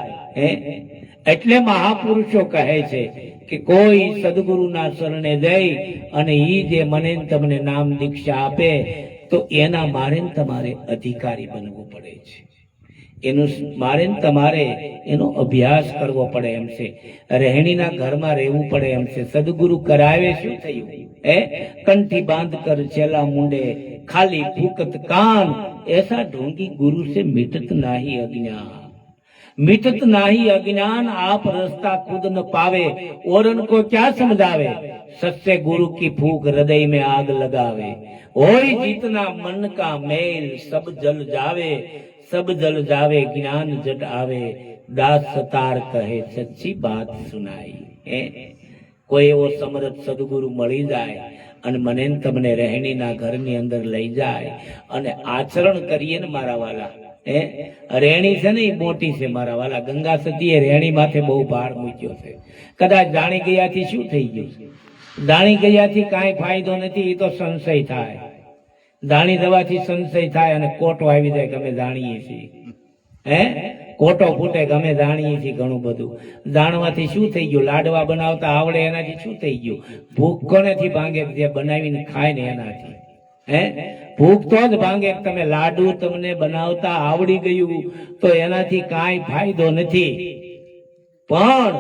એટલે મહાપુરુષો કહે છે કે કોઈ સદગુરુના શરણે જઈ અને ઈ જે મને તમને નામ દીક્ષા આપે તો એના મારે ને તમારે અધિકારી બનવું પડે છે. એનું મારે ને તમારે એનો અભ્યાસ કરવો પડે એમ છે. રહેણીના ઘરમાં રહેવું પડે એમ છે. સદગુરુ કરાવે શું થયું? કંઠી બાંધ કર ચેલા મુંડે, ખાલી ફૂકત કાન, ऐसा ढोंगी गुरु से मिटत नाही अज्ञान. मिटत नाही अज्ञान, आप रास्ता खुद न पावे, औरन को क्या समझावे. सच्चे गुरु की फूक हृदय में आग लगावे, होई जितना मन का मेल सब जल जावे, सब जल जावे ज्ञान जट आवे, दास सतार कहे सच्ची बात सुनाई. કોઈ એવો સમર્થ સદગુરુ મળી જાય અને મને તમને રહેણીના ઘરની અંદર લઈ જાય અને આચરણ કરીએ ને મારા વાલા. રેણી છે ને એ મોટી છે મારા વાલા. ગંગા સતીએ રેણી માથે બહુ ભાર મૂક્યો છે. કદાચ જાણી ગયાથી શું થઈ ગયું? જાણી ગયાથી કાંઈ ફાયદો નથી, એ તો સંશય થાય. જાણી જવાથી સંશય થાય અને કોટો આવી જાય, અમે જાણીએ છીએ. કોટો ફૂટે, ગમે જાણીએ છીએ ઘણું બધું. જાણવાથી શું થઈ ગયું? લાડવા બનાવતા આવડે એનાથી શું થઈ ગયું? ભૂખ કોનેથી ભાંગે? જે બનાવીને ખાય ને એનાથી. ભૂખ તો જ ભાંગે. તમે લાડુ તમને બનાવતા આવડી ગયું તો એનાથી કાંઈ ફાયદો નથી. પણ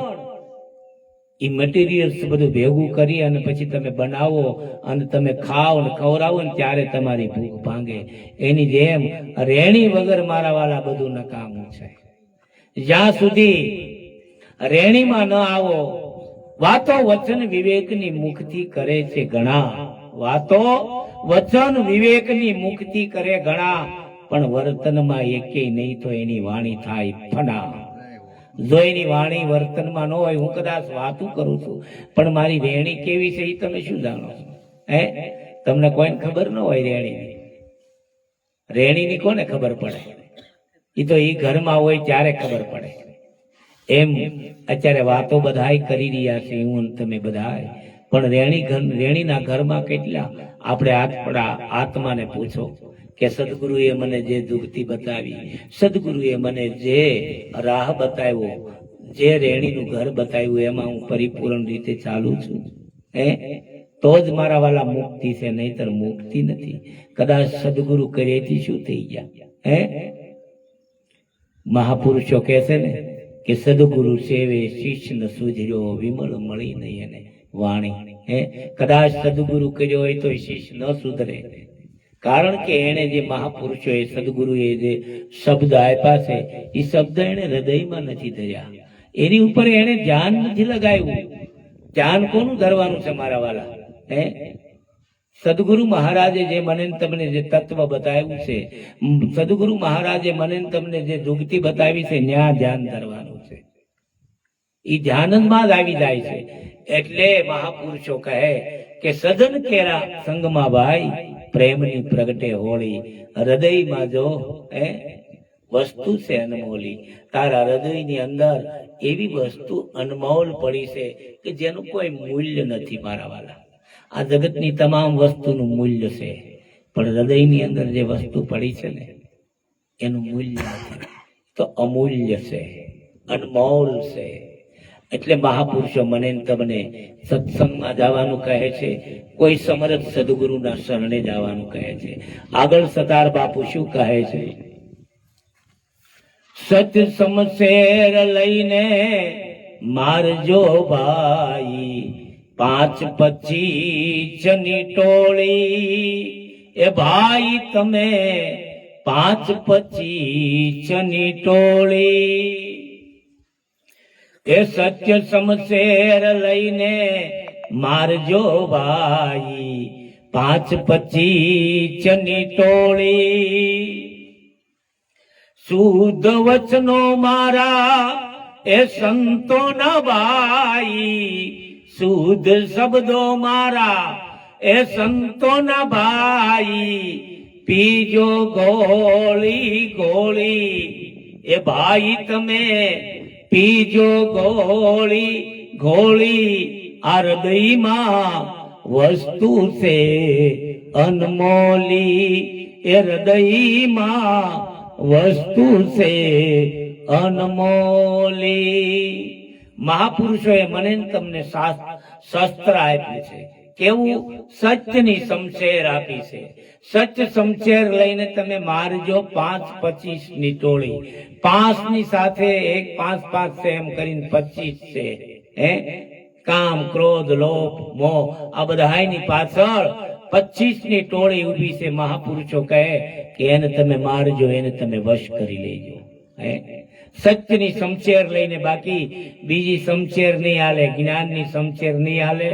એ મટીરિયલ્સ બધું ભેગું કરી અને પછી તમે બનાવો અને તમે ખાઓ ને ખવડાવો ને ત્યારે તમારી ભૂખ ભાંગે. એની જેમ રેણી વગર મારા વાલા બધું નકામું છે. જ્યાં સુધી રેણીમાં ન આવો, વાતો વચન વિવેકની મુખથી કરે છે ઘણા, વાતો વચન વિવેકની મુખથી કરે ઘણા, પણ વર્તનમાં એકેય નહીં તો એની વાણી થાય ફના. જો એની વાણી વર્તનમાં ન હોય, હું કદાચ વાતું કરું છું પણ મારી રેણી કેવી છે એ તમે શું જાણો છો? તમને કોઈને ખબર ન હોય રેણીની. રેણીની કોને ખબર પડે? એ તો એ ઘરમાં હોય ત્યારે ખબર પડે. એમ અત્યારે વાતો બધાય કરી રહ્યા છે, હું તમે બધાય, પણ રેણીના ઘરમાં કેટલા? આપણે આપણા આત્માને પૂછો કે સદગુરુએ મને જે દુઃખતી બતાવી, સદગુરુએ મને જે રાહ બતાવ્યો, જે રેણીનું ઘર બતાવ્યું, એમાં હું પરિપૂર્ણ રીતે ચાલુ છું, તો જ મારા વાલા મુક્તિ છે, નહીતર મુક્તિ નથી. કદાચ સદગુરુ કર્યાથી શું થઈ ગયા? મહાપુરુષો કહે છે ને કે સદગુરુ સેવે શિષ્ય ન સુધર્યો, વિમળ મળી નહીં એને વાણી. કદાચ સદગુરુ કર્યો હોય તો શિષ્ય ન સુધરે, કારણ કે એને જે મહાપુરુષોએ સદગુરુએ જે શબ્દ આપ્યા છે એ શબ્દ એને હૃદયમાં નથી ધર્યા, એની ઉપર એને ધ્યાન નથી લગાવ્યું. ધ્યાન કોનું ધરવાનું છે મારા વાલા? સદગુરુ મહારાજે જે મને તમને જે તત્વ બતાવ્યું છે, સદગુરુ મહારાજે મને તમને જે દુઃખતી બતાવી છે, ત્યાં ધ્યાન ધરવાનું છે. એ ધ્યાનમાં જ આવી જાય છે. એટલે મહાપુરુષો કહે કે સદન કેરા સંગમાં ભાઈ, પ્રેમની પ્રગટે હોળી. હૃદયમાં જો વસ્તુ છે અનમોલી, તારા હૃદયની અંદર એવી વસ્તુ અનમોલ પડી છે કે જેનું કોઈ મૂલ્ય નથી મારા વાલા. આ જગતની તમામ વસ્તુનું મૂલ્ય છે, પણ હૃદયની અંદર જે વસ્તુ પડી છે ને એનું મૂલ્ય નથી, તો અમૂલ્ય છે, અનમોલ છે. એટલે મહાપુરુષો મને તમને સત્સંગમાં જવાનું કહે છે, કોઈ સમર્થ સદગુરુના શરણે જવાનું કહે છે. આગળ સતાર બાપુ શું કહે છે? સત્ય સમશેર લઈને મારજો ભાઈ, 5-25 ટોળી. એ ભાઈ તમે 5-25 ટોળી, એ સત્ય સમશેર લઈને મારજો ભાઈ, 5-25 ટોળી. શુદ્ધ વચનો મારા એ સંતોના ભાઈ, શુદ્ધ શબ્દો મારા એ સંતોના ભાઈ. પીજો ગોળી ગોળી, એ ભાઈ તમે પીજો ગોળી ગોળી. આ હૃદયમાં વસ્તુ છે અનમોલી, એ હૃદયમાં વસ્તુ છે અનમોલી. મહાપુરુષોએ મને તમને શસ્ત્ર આપ્યું છે. કેવું? સત્યની સમશેર આપી છે. સત્ય સમશેર લઈને તમે મારજો 5-25 ટોળી. 5 ની સાથે 1 5 છે એમ કરીને 25 છે. કામ, ક્રોધ, લોભ, મોહ આ બધાની પાછળ 25 ટોળી ઉભી છે. મહાપુરુષો કહે કે એને તમે મારજો, એને તમે વશ કરી લેજો. સત્યની સમશેર લઈને, બાકી બીજી સમશેર નહીં હાલે, જ્ઞાનની સમશેર નહીં હાલે,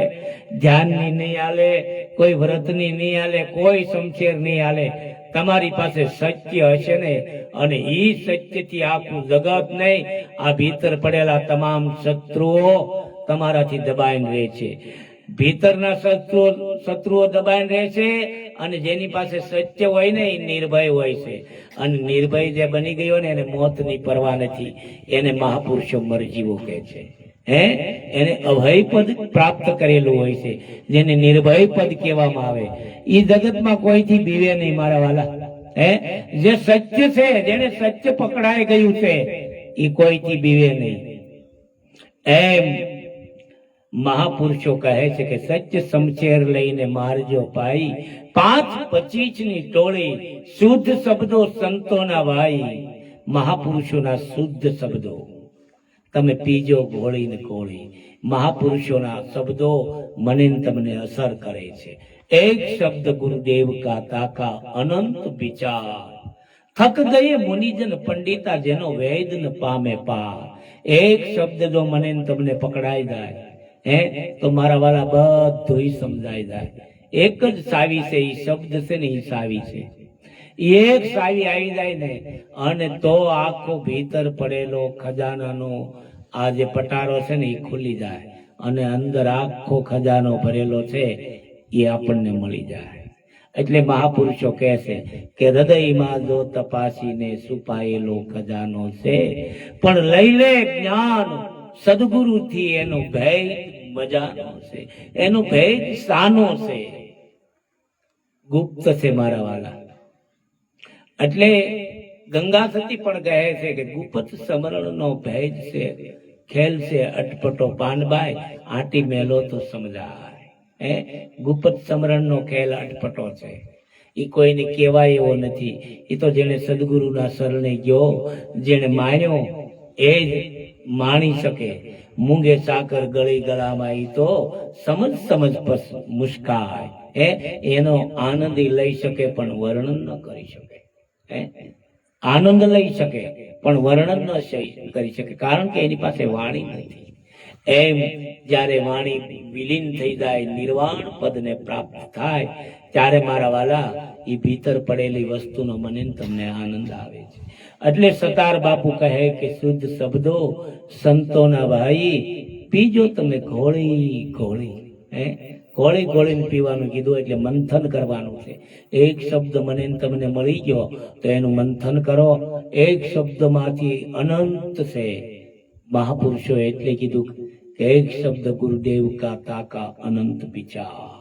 ધ્યાનની નહીં હાલે, કોઈ વ્રતની નહીં હાલે, કોઈ સમશેર નહીં હાલે. તમારી પાસે સત્ય હશે ને, અને ઈ સત્યથી આખું જગત નહીં, આ ભીતર પડેલા તમામ શત્રુઓ તમારાથી દબાઈને રહે છે. ભીતરના શત્રુઓ દબાઈને રહે છે, અને જેની પાસે સત્ય હોય ને એ નિર્ભય હોય છે. અને નિર્ભય જે બની ગયો ને એને મોતની પરવા નથી. એને મહાપુરુષો મરજીવો કહે છે. એને અભય પદ પ્રાપ્ત કરેલું હોય છે, જેને નિર્ભય પદ કહેવામાં આવે. એ જગતમાં કોઈથી બીવે નહીં મારા વાલા. જે સત્ય છે, જેને સત્ય પકડાઈ ગયું છે, એ કોઈથી બીવે નહીં. એમ મહાપુરુષો કહે છે કે સત્ય સમશેર લઈને મારજો ભાઈ, 5-25 ટોળી. શુદ્ધ શબ્દો સંતોના ભાઈ, મહાપુરુષોના શુદ્ધ શબ્દો તમે પીજો ગોળી ને ગોળી. મહાપુરુષોના શબ્દો મને તમને અસર કરે છે. એક શબ્દ ગુરુદેવ કા તાકા અનંત વિચાર, થક ગયે મુનિજન પંડિતા જેનો વેદ ન પામે પાર. એક શબ્દ જો મને તમને પકડાઈ જાય તો મારા વાળા બધું સમજાઈ જાય. એક જ સાવી છે, એ શબ્દ છે ને એ સાવી છે. એક સાવી આવી જાય ને, અને તો આખો ભીતર પડેલો ખજાનાનો આ જે પટારો છે ને એ ખુલી જાય, અને અંદર આખો ખજાનો ભરેલો છે એ આપણને મળી જાય. એટલે મહાપુરુષો કહે છે કે હૃદયમાં જો તપાસીને છુપાયેલો ખજાનો છે, પણ લઈ લે જ્ઞાન સદગુરુથી એનો ભેદ મજાનો છે, એનો ભેદ સાનો છે, ગુપ્ત છે મારા વાલા. એટલે ગંગા સતી પણ કહે છે કે ગુપત સમરણનો ભેદ છે, ખેલ છે અટપટો પાનબાઈ, આટી મેલો તો સમજાય. ગુપત સમરણનો ખેલ અટપટો છે, એ કોઈને કહેવાય એવો નથી. એ તો જેને સદગુરુના શરણે ગયો, જેને માન્યો એ જ માણી શકે. મૂંગે સાકર ગળી ગળામાં, એ તો સમજ સમજ પસ મુસ્કાય. એનો આનંદ લઈ શકે પણ વર્ણન ન કરી શકે. આનંદ લઈ શકે પણ વર્ણન ન કરી શકે, કારણ કે એની પાસે વાણી નથી. એમ જ્યારે વાણી વિલીન થઈ જાય, નિર્વાણ પદને પ્રાપ્ત થાય, ત્યારે મારા વાલા એ ભીતર પડેલી વસ્તુનો મને તમને આનંદ આવે છે. એટલે સતાર બાપુ કહે કે શુદ્ધ શબ્દો સંતોના ભાઈ, પીજો તમે ઘોળી ઘોળી. ઘોળી ઘોળીને પીવાનું કીધું, એટલે મંથન કરવાનું છે. એક શબ્દ મને તમને મળી ગયો તો એનું મંથન કરો. એક શબ્દમાંથી અનંત છે. મહાપુરુષો એટલે કીધું કે એક શબ્દ ગુરુદેવ કા તાકા અનંત વિચાર.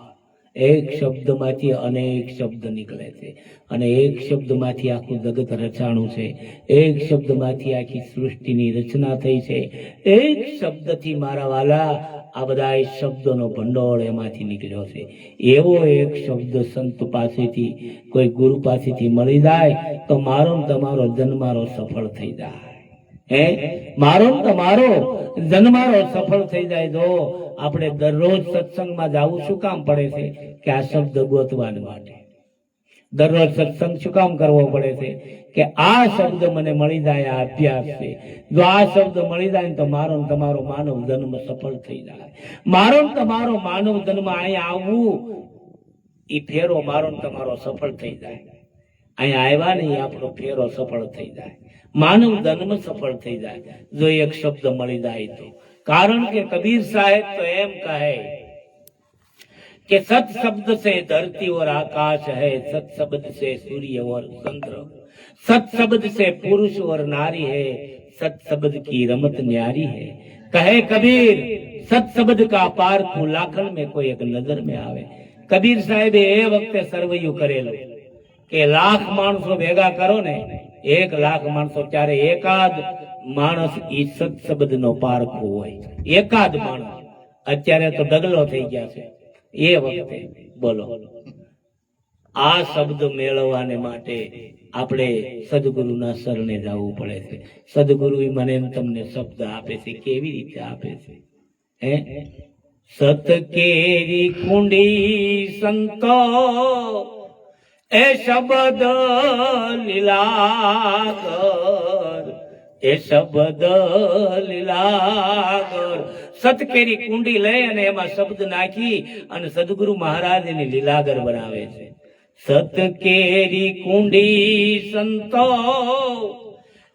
એક શબ્દમાંથી અનેક શબ્દ નીકળે છે, અને એક શબ્દમાંથી આખું જગત રચાણું છે. એક શબ્દમાંથી આખી સૃષ્ટિની રચના થઈ છે. એક શબ્દથી મારા વાલા આ બધા શબ્દોનો ભંડોળ એમાંથી નીકળ્યો છે. એવો એક શબ્દ સંત પાસેથી, કોઈ ગુરુ પાસેથી મળી જાય તો મારો તમારો જન્મારો સફળ થઈ જાય. મારો તમારો જન્મારો સફળ થઈ જાય. જો આપણે દરરોજ સત્સંગમાં જવું શું કામ પડે છે? કે આ શબ્દ ગોતવા માટે. દરરોજ સત્સંગ શું કામ કરવો પડે છે? કે આ શબ્દ મને મળી જાય. આ અભ્યાસ છે. જો આ શબ્દ મળી જાય તો મારો તમારો માનવ જન્મ સફળ થઈ જાય. મારો તમારો માનવ જન્મ અહીંયા આવવું, એ ફેરો મારો તમારો સફળ થઈ જાય. અહીંયા આવ્યા નહીં, આપણો ફેરો સફળ થઈ જાય. માનવ જન્મ સફળ થઈ જાય જો એક શબ્દ મળી જાય તો. કારણ કે કબીર સાહેબ તો એમ કહે कि सत शब्द से धरती और आकाश है, सत शब्द से सूर्य और चंद्र, सत शब्द से पुरुष और नारी है, सत शब्द की रमत न्यारी है. कहे कबीर सत शब्द का पार लाखन में कोई एक नजर में आवे. कबीर साहेब ए वक्ते सर्वयु करेलो કે લાખ માણસો ભેગા કરો ને, 1 લાખ માણસો, ત્યારે એકાદ માણસ ઈ સત શબ્દ નો પારખો હોય. એકાદ માણસ. અત્યારે તો ડગલો થઈ ગયા છે. એ વખતે બોલો, આ શબ્દ મેળવવાને માટે આપણે સદગુરુના શરણે જવું પડે છે. સદગુરુ મને તમને શબ્દ આપે છે. કેવી રીતે આપે છે? સત કેરી કુંડી સંતો એ શબ્દ લીલાગર, એ શબ્દ લીલાગર. સતકેરી કુંડી લઈ અને એમાં શબ્દ નાખી અને સદગુરુ મહારાજ એની લીલાગર બનાવે છે. સતકેરી કુંડી સંતો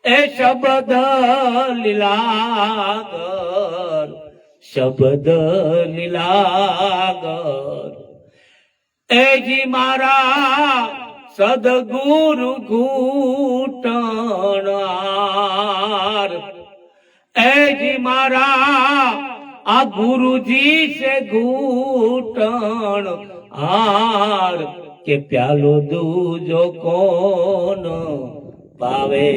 એ શબ્દ લીલાગર, શબ્દ લીલાગર. એજી મારા સદગુરુ ઘૂંટણાર, એજી મારા આ ગુરુજી છે ઘૂંટણ હાર. કે પ્યાલો દૂજો કોણ ભાવે.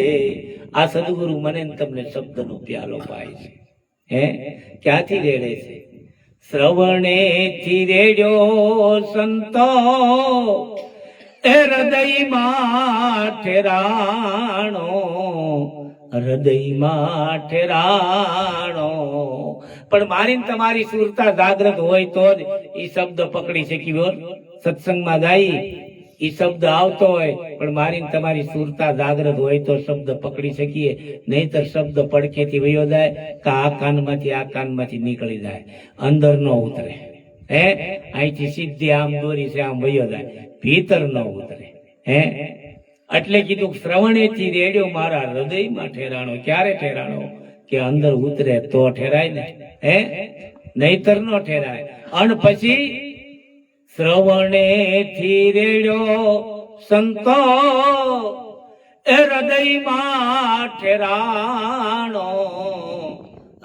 આ સદગુરુ મને તમને શબ્દનો પ્યાલો પાય છે. ક્યાંથી રેડે છે? શ્રવણેથી રેડ્યો સંતો એ હૃદયમાં ઠેરાણો, હૃદયમાં ઠેરાણો. પણ મારી તમારી સુરતા જાગ્રત હોય તો જ એ શબ્દ પકડી શકી. સત્સંગમાં જાય એ શબ્દ આવતો હોય પણ મારી તમારી સુરતા જાગ્રત હોય તો શબ્દ પકડી શકીએ. નહીતર શબ્દ પડખેથી વયો જાય કે આ કાનમાંથી નીકળી જાય, અંદર ન ઉતરે. અહીંથી સીધી આમ દોરી છે આમ વયો જાય, ભીતર ન ઉતરે. એટલે કીધું શ્રવણેથી રેડ્યો મારા હૃદયમાં ઠેરાણો. ક્યારે ઠેરાણો? કે અંદર ઉતરે તો ઠેરાય ને, નહીતર ન ઠેરાય. અને પછી શ્રવણેથી રેડ્યો સંતો એ હૃદયમાં ઠેરાણો,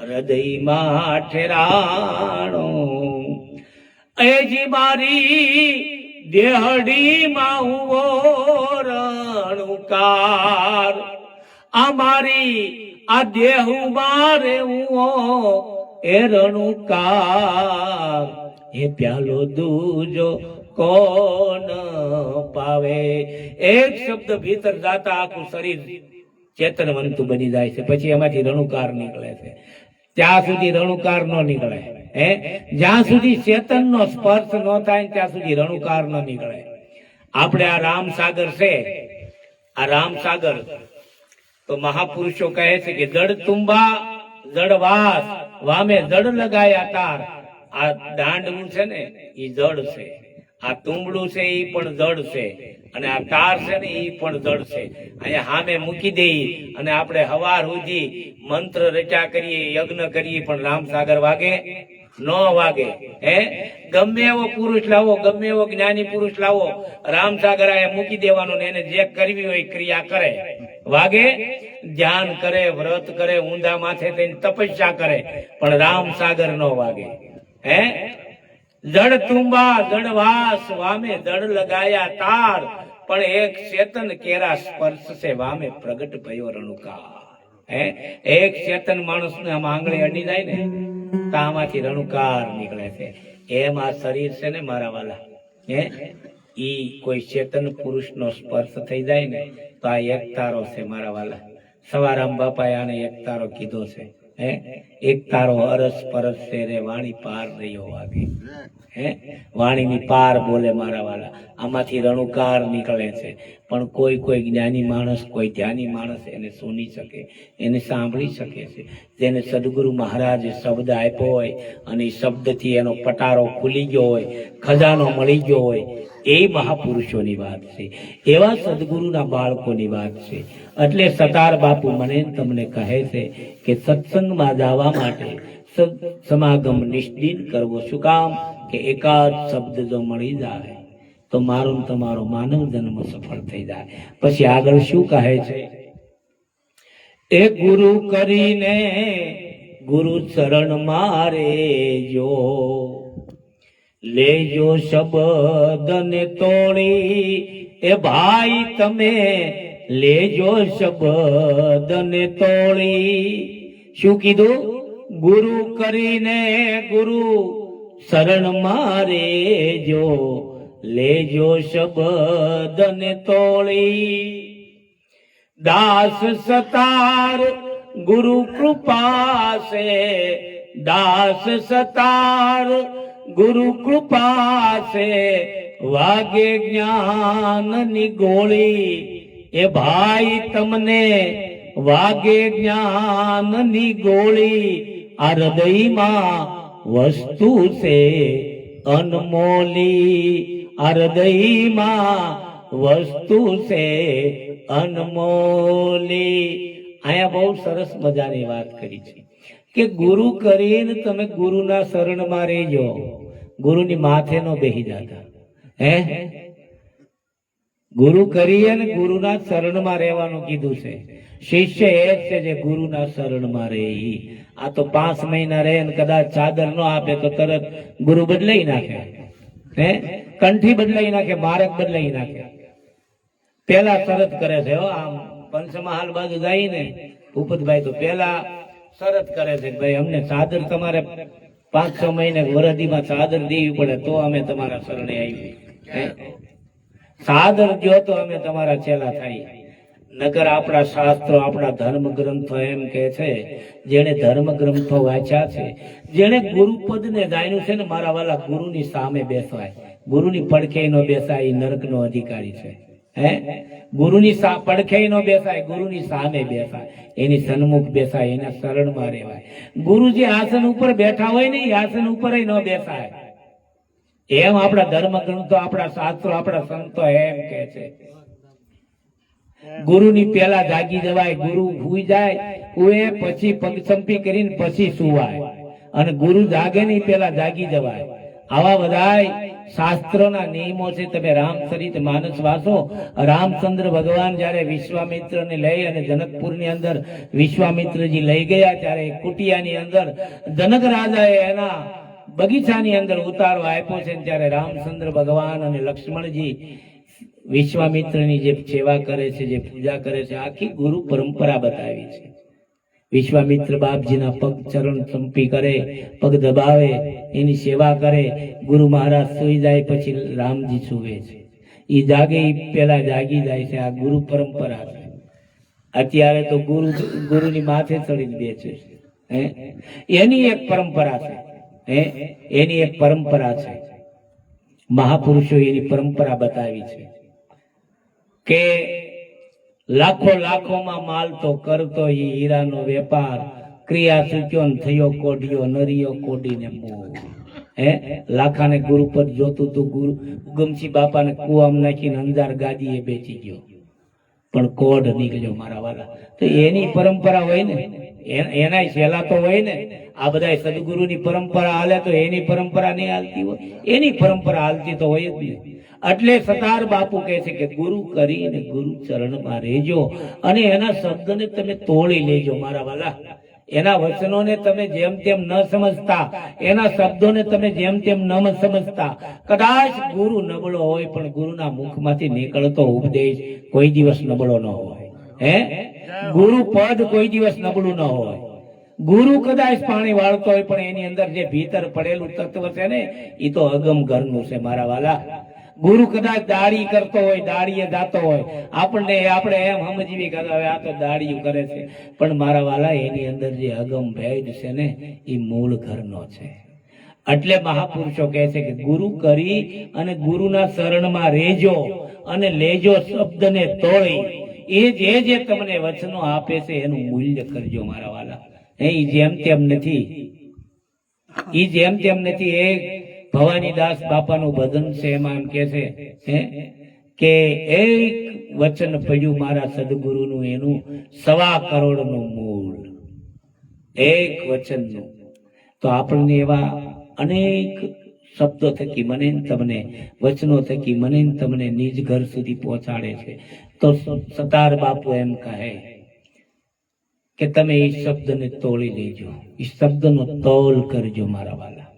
હૃદયમાં ઠેરાણો. એજી મારી દેહડીમાં હુવો રણુકાર, અમારી આ દેહમાં રેવો એ રણુકાર, એ પ્યાલો દૂજો કોણ પાવે. એક શબ્દ ભીતર જાતા આખું શરીર ચેતનવંતું બની જાય છે. પછી એમાંથી રણુકાર નીકળે છે. ત્યાં સુધી રણુકાર ન નીકળે. જ્યાં સુધી ચેતન નો સ્પર્શ ન થાય ત્યાં સુધી રણુકાર ન નીકળે. આપણે આ રામસાગર છે, આ રામસાગર તો મહાપુરુષો કહે છે કે જડ તુંબા જડવાસ વામે જડ લગાયા તાર. આ દાંડવું છે ને એ જડ છે, આ તુંબડું છે એ પણ જડ છે, અને આ તાર છે ને એ પણ જડ છે. અહીંયા સામે મૂકી દઈએ અને આપણે હવાર સુધી મંત્ર રચા કરીએ, યજ્ઞ કરીએ, પણ રામસાગર વાગે ન વાગે. ગમે એવો પુરુષ લાવો, ગમે એવો જ્ઞાની પુરુષ લાવો, રામસાગર અહીંયા મૂકી દેવાનો ને એને જે કરવી હોય ક્રિયા કરે. વાગે? ધ્યાન કરે, વ્રત કરે, ઊંધા માથે થઈને તપસ્યા કરે, પણ રામસાગર ન વાગે. જડ તુંબા જડવાસ વામે જડ લગાયા તાર, પણ એક ચેતન કેરા સ્પર્શ છે વામે પ્રગટ ભયો રણુકાર. એક ચેતન માણસ ને આમ આંગળી અડી જાય ને તો આમાંથી રણુકાર નીકળે છે. એમ આ શરીર છે ને મારા વાલા, ઈ કોઈ ચેતન પુરુષ નો સ્પર્શ થઈ જાય ને તો આ એક તારો છે મારા વાલા. સવારામ બાપાએ આને એક તારો કીધો છે. એક તારો અરસ પરસ છે રે વાણી પાર રહ્યો વાગે. વાણીની પાર બોલે મારા વાલા. આમાંથી રણુકાર નીકળે છે. પણ કોઈ કોઈ જ્ઞાની માણસ, કોઈ ધ્યાની માણસ એને સુની શકે, એને સાંભળી શકે છે. જેને સદગુરુ મહારાજે શબ્દ આપ્યો હોય અને એ શબ્દથી એનો પટારો ખુલી ગયો હોય, ખજાનો મળી ગયો હોય, એ મહાપુરુષોની વાત છે. એવા સદગુરુના બાળકોની વાત છે. એટલે સતાર બાપુ મને તમને કહે છે કે સત્સંગમાં જવા માટે સમાગમ નિષ્દિન કરવો. શું કામ? કે એકાદ શબ્દ જો મળી જાય તો મારો તમારો માનવ જન્મ સફળ થઈ જાય. પછી આગળ શું કહે છે? એ ગુરુ કરીને ગુરુ ચરણ મારે જો, લેજો શબ્દ ને તોડી. એ ભાઈ તમે લેજો શબ્દ ને તોડી. શું કીધું? ગુરુ કરીને ગુરુ શરણ મારે જો, લેજો શબ્દ ને તોડી. દાસ સતાર ગુરુ કૃપા છે, દાસ સતાર ગુરુ કૃપા છે, વાગે જ્ઞાનની ગોળી. એ ભાઈ તમને વાગે જ્ઞાનની ગોળી. આ હૃદયમાં વસ્તુ છે અનમોલી. આ હૃદયમાં વસ્તુ છે અનમોલી. અહીંયા બહુ સરસ મજાની વાત કરી છે કે ગુરુ કરીને તમે ગુરુના શરણમાં રહેજો. ગુરુની માથે નો બેહી જતા. ગુરુ કરીએ ને ગુરુના શરણમાં રહેવાનું કીધું છે. શિષ્ય એ જ છે જે ગુરુના શરણમાં રહે. આ તો 5 મહિના રહે ને કદાચ ચાદર ન આપે તો તરત ગુરુ બદલાઈ નાખે, કંઠી બદલાઈ નાખે, માર્ગ બદલાઈ નાખે. પેલા શરત કરે છે. આમ પંચમહાલ બાજુ જાય ને ભૂપતભાઈ તો પેલા શરત કરે છે ભાઈ અમને ચાદર તમારે 5-6 મહિને વરદીમાં ચાદર દેવી પડે તો અમે તમારા શરણે આવી. ચાદર જો તો અમે તમારા ચેલા થાય. નગર આપણા શાસ્ત્રો, આપણા ધર્મ ગ્રંથો એમ કે છે, જેને ધર્મ ગ્રંથો વાંચ્યા છે, જેને ગુરુપદ ને જાણ્યું છે ને મારા વાલા, ગુરુની સામે બેસવાય, ગુરુની પડખે નો બેસાય, નરક નો અધિકારી છે. ગુરુની પડખે નો બેસાય, ગુરુની સામે બેસાય, એની સન્મુખ બેસાય, એના શરણમાં રહેવાય. ગુરુ જે આસન ઉપર બેઠા હોય ને એ આસન ઉપર ન બેસાય. એમ આપણા ધર્મ ગ્રંથો, આપણા શાસ્ત્રો, આપણા સંતો એમ કે છે. ગુરુની પેલા જાગી જવાય. ગુરુ હુઈ જાય, હુએ પછી પગ સંપી કરીને પછી સુવાય, અને ગુરુ જાગે નહીં પેલા જાગી જવાય. આવા બધાય શાસ્ત્રોના નિયમો છે. તમે રામચરિત માનસ વાંચો. રામચંદ્ર ભગવાન જયારે વિશ્વામિત્રને લઈ અને જનકપુરની અંદર વિશ્વામિત્રજી લઈ ગયા ત્યારે કુટિયાની અંદર જનક રાજાએ એના બગીચાની અંદર ઉતારો આપ્યો છે ને ત્યારે રામચંદ્ર ભગવાન અને લક્ષ્મણજી વિશ્વામિત્રની જે સેવા કરે છે, જે પૂજા કરે છે, આખી ગુરુ પરંપરા બતાવી છે. વિશ્વામિત્ર બાપજીના પગ ચરણ ચંપી કરે, પગ દબાવે, એની સેવા કરે. ગુરુ મહારાજ સુઈ જાય પછી રામજી સુવે છે. એ જાગે એ પેલા જાગી જાય છે. આ ગુરુ પરંપરા છે. અત્યારે તો ગુરુની માથે ચડીને બેસે છે. એની એક પરંપરા છે. એની એક પરંપરા છે. મહાપુરુષો એની પરંપરા બતાવી છે કે લાખોમાં માલ તો કરતો ઈ હીરાનો વેપાર, ક્રિયા ચૂક્યો ને થયો કોઢિયો, નરિયો કોઢીને મોહ. લાખાને ગુરુ પર જોતું તું. ગુરુ ઉગમસિંહ બાપાને કુવામાં નાખીને અંજાર ગાદીએ બેસી ગયો, પણ કોઢ નીકળ્યો મારા વાલા. તો એની પરંપરા હોય ને, એના શેલા તો હોય ને. આ બધા સદગુરુની પરંપરા હાલે તો એની પરંપરા નહીં હાલતી હોય? એની પરંપરા હાલતી તો હોય જ નહીં. એટલે સતાર બાપુ કહે છે કે ગુરુ કરીને ગુરુ ચરણમાં રહેજો અને એના શબ્દને તમે તોડી લેજો મારા વાલા. એના વચનોને તમે જેમ તેમ ન સમજતા, એના શબ્દોને તમે જેમ તેમ ન સમજતા. કદાચ ગુરુ નબળો હોય પણ ગુરુના મુખમાંથી નીકળતો ઉપદેશ કોઈ દિવસ નબળો ન હોય. ગુરુ પદ કોઈ દિવસ નબળું ન હોય. ગુરુ કદાચ પાણી વાળતો હોય પણ એની અંદર જે ભીતર પડેલું તત્વ છે ને, એ તો અગમ ઘરનું છે મારા વાલા. ગુરુ કદાચ દાડી કરતો હોય, દાડીએ જાતો હોય, આપણે એમ સમજીવી કે હવે આ તો દાડીયું કરે છે, પણ મારા વાલા એની અંદર જે અગમ ભેદ છે ને, એ મૂળ ઘરનો છે. એટલે મહાપુરુષો કહે છે કે ગુરુ કરી અને ગુરુના શરણમાં રહેજો અને લેજો શબ્દને તોડી. એ જે તમને વચનો આપે છે એનું મૂલ્ય કરજો મારા વાલા. એ જેમ તેમ નથી. એ ભવાનીદાસ બાપાનું ભજન છે, એમાં એમ કે છે કે એક વચન પડ્યું મારા સદગુરુનું, એનું 1.25 કરોડનું મૂળ. એક વચનનું. તો આપણને એવા અનેક શબ્દો થકી મને તમને, વચનો થકી મને તમને નિજ ઘર સુધી પહોંચાડે છે. તો સતાર બાપુ એમ કહે કે તમે એ શબ્દને તોડી લેજો, એ શબ્દનો તોલ કરજો મારા વાલા.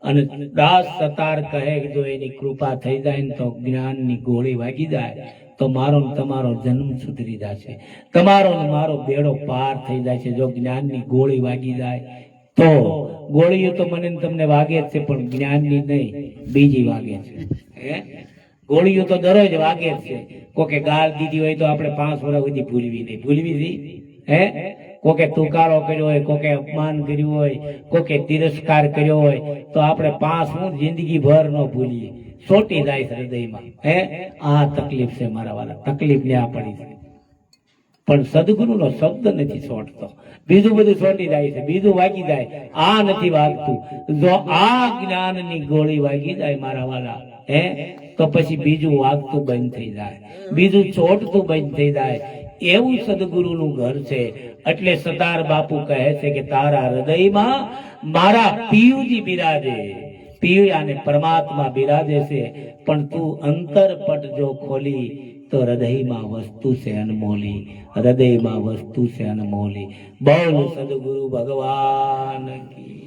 અને દાસ સતાર કહે જો એની કૃપા થઈ જાય ને તો જ્ઞાનની ગોળી વાગી જાય તો મારો ને તમારો જન્મ સુધરી જશે. તમારો ને મારો બેડો પાર થઈ જાય છે જો જ્ઞાનની ગોળી વાગી જાય તો. ગોળીઓ તો મને તમને વાગે જ છે પણ જ્ઞાનની નહીં, બીજી વાગે છે. ગોળીઓ તો દરરોજ વાગે જ છે. કોકે ગાળ દીધી હોય તો આપણે 5 વર્ષ સુધી ભૂલવી નહીં. કોકે તુકારો કર્યો હોય, કોકે અપમાન કર્યું હોય, કોકે તિરસ્કાર કર્યો હોય તો આપણે 5 જિંદગી ભર ન ભૂલીએ, સોટી જાય છે હૃદયમાં. આ તકલીફ છે મારા વાલા, તકલીફ ન્યા પડી છે. પણ સદગુરુનો શબ્દ નથી સોટતો, બીજું બધું સોટી જાય છે, બીજું વાગી જાય, આ નથી વાગતું. જો આ જ્ઞાનની ગોળી વાગી જાય મારા વાલા, તો પછી બીજું વાગતું બંધ થઈ જાય, બીજું ચોટતું બંધ થઈ જાય. એવું સદગુરુનું ઘર છે. એટલે સતાર બાપુ કહે છે કે તારા હૃદયમાં મારા પિયુજી બિરાજે. પિયુ અને પરમાત્મા બિરાજે છે, પણ તું અંતરપટ જો ખોલી તો હૃદયમાં વસ્તુ છે અનમોલી, હૃદયમાં વસ્તુ છે અનમોલી. બોલ સદગુરુ ભગવાન કી.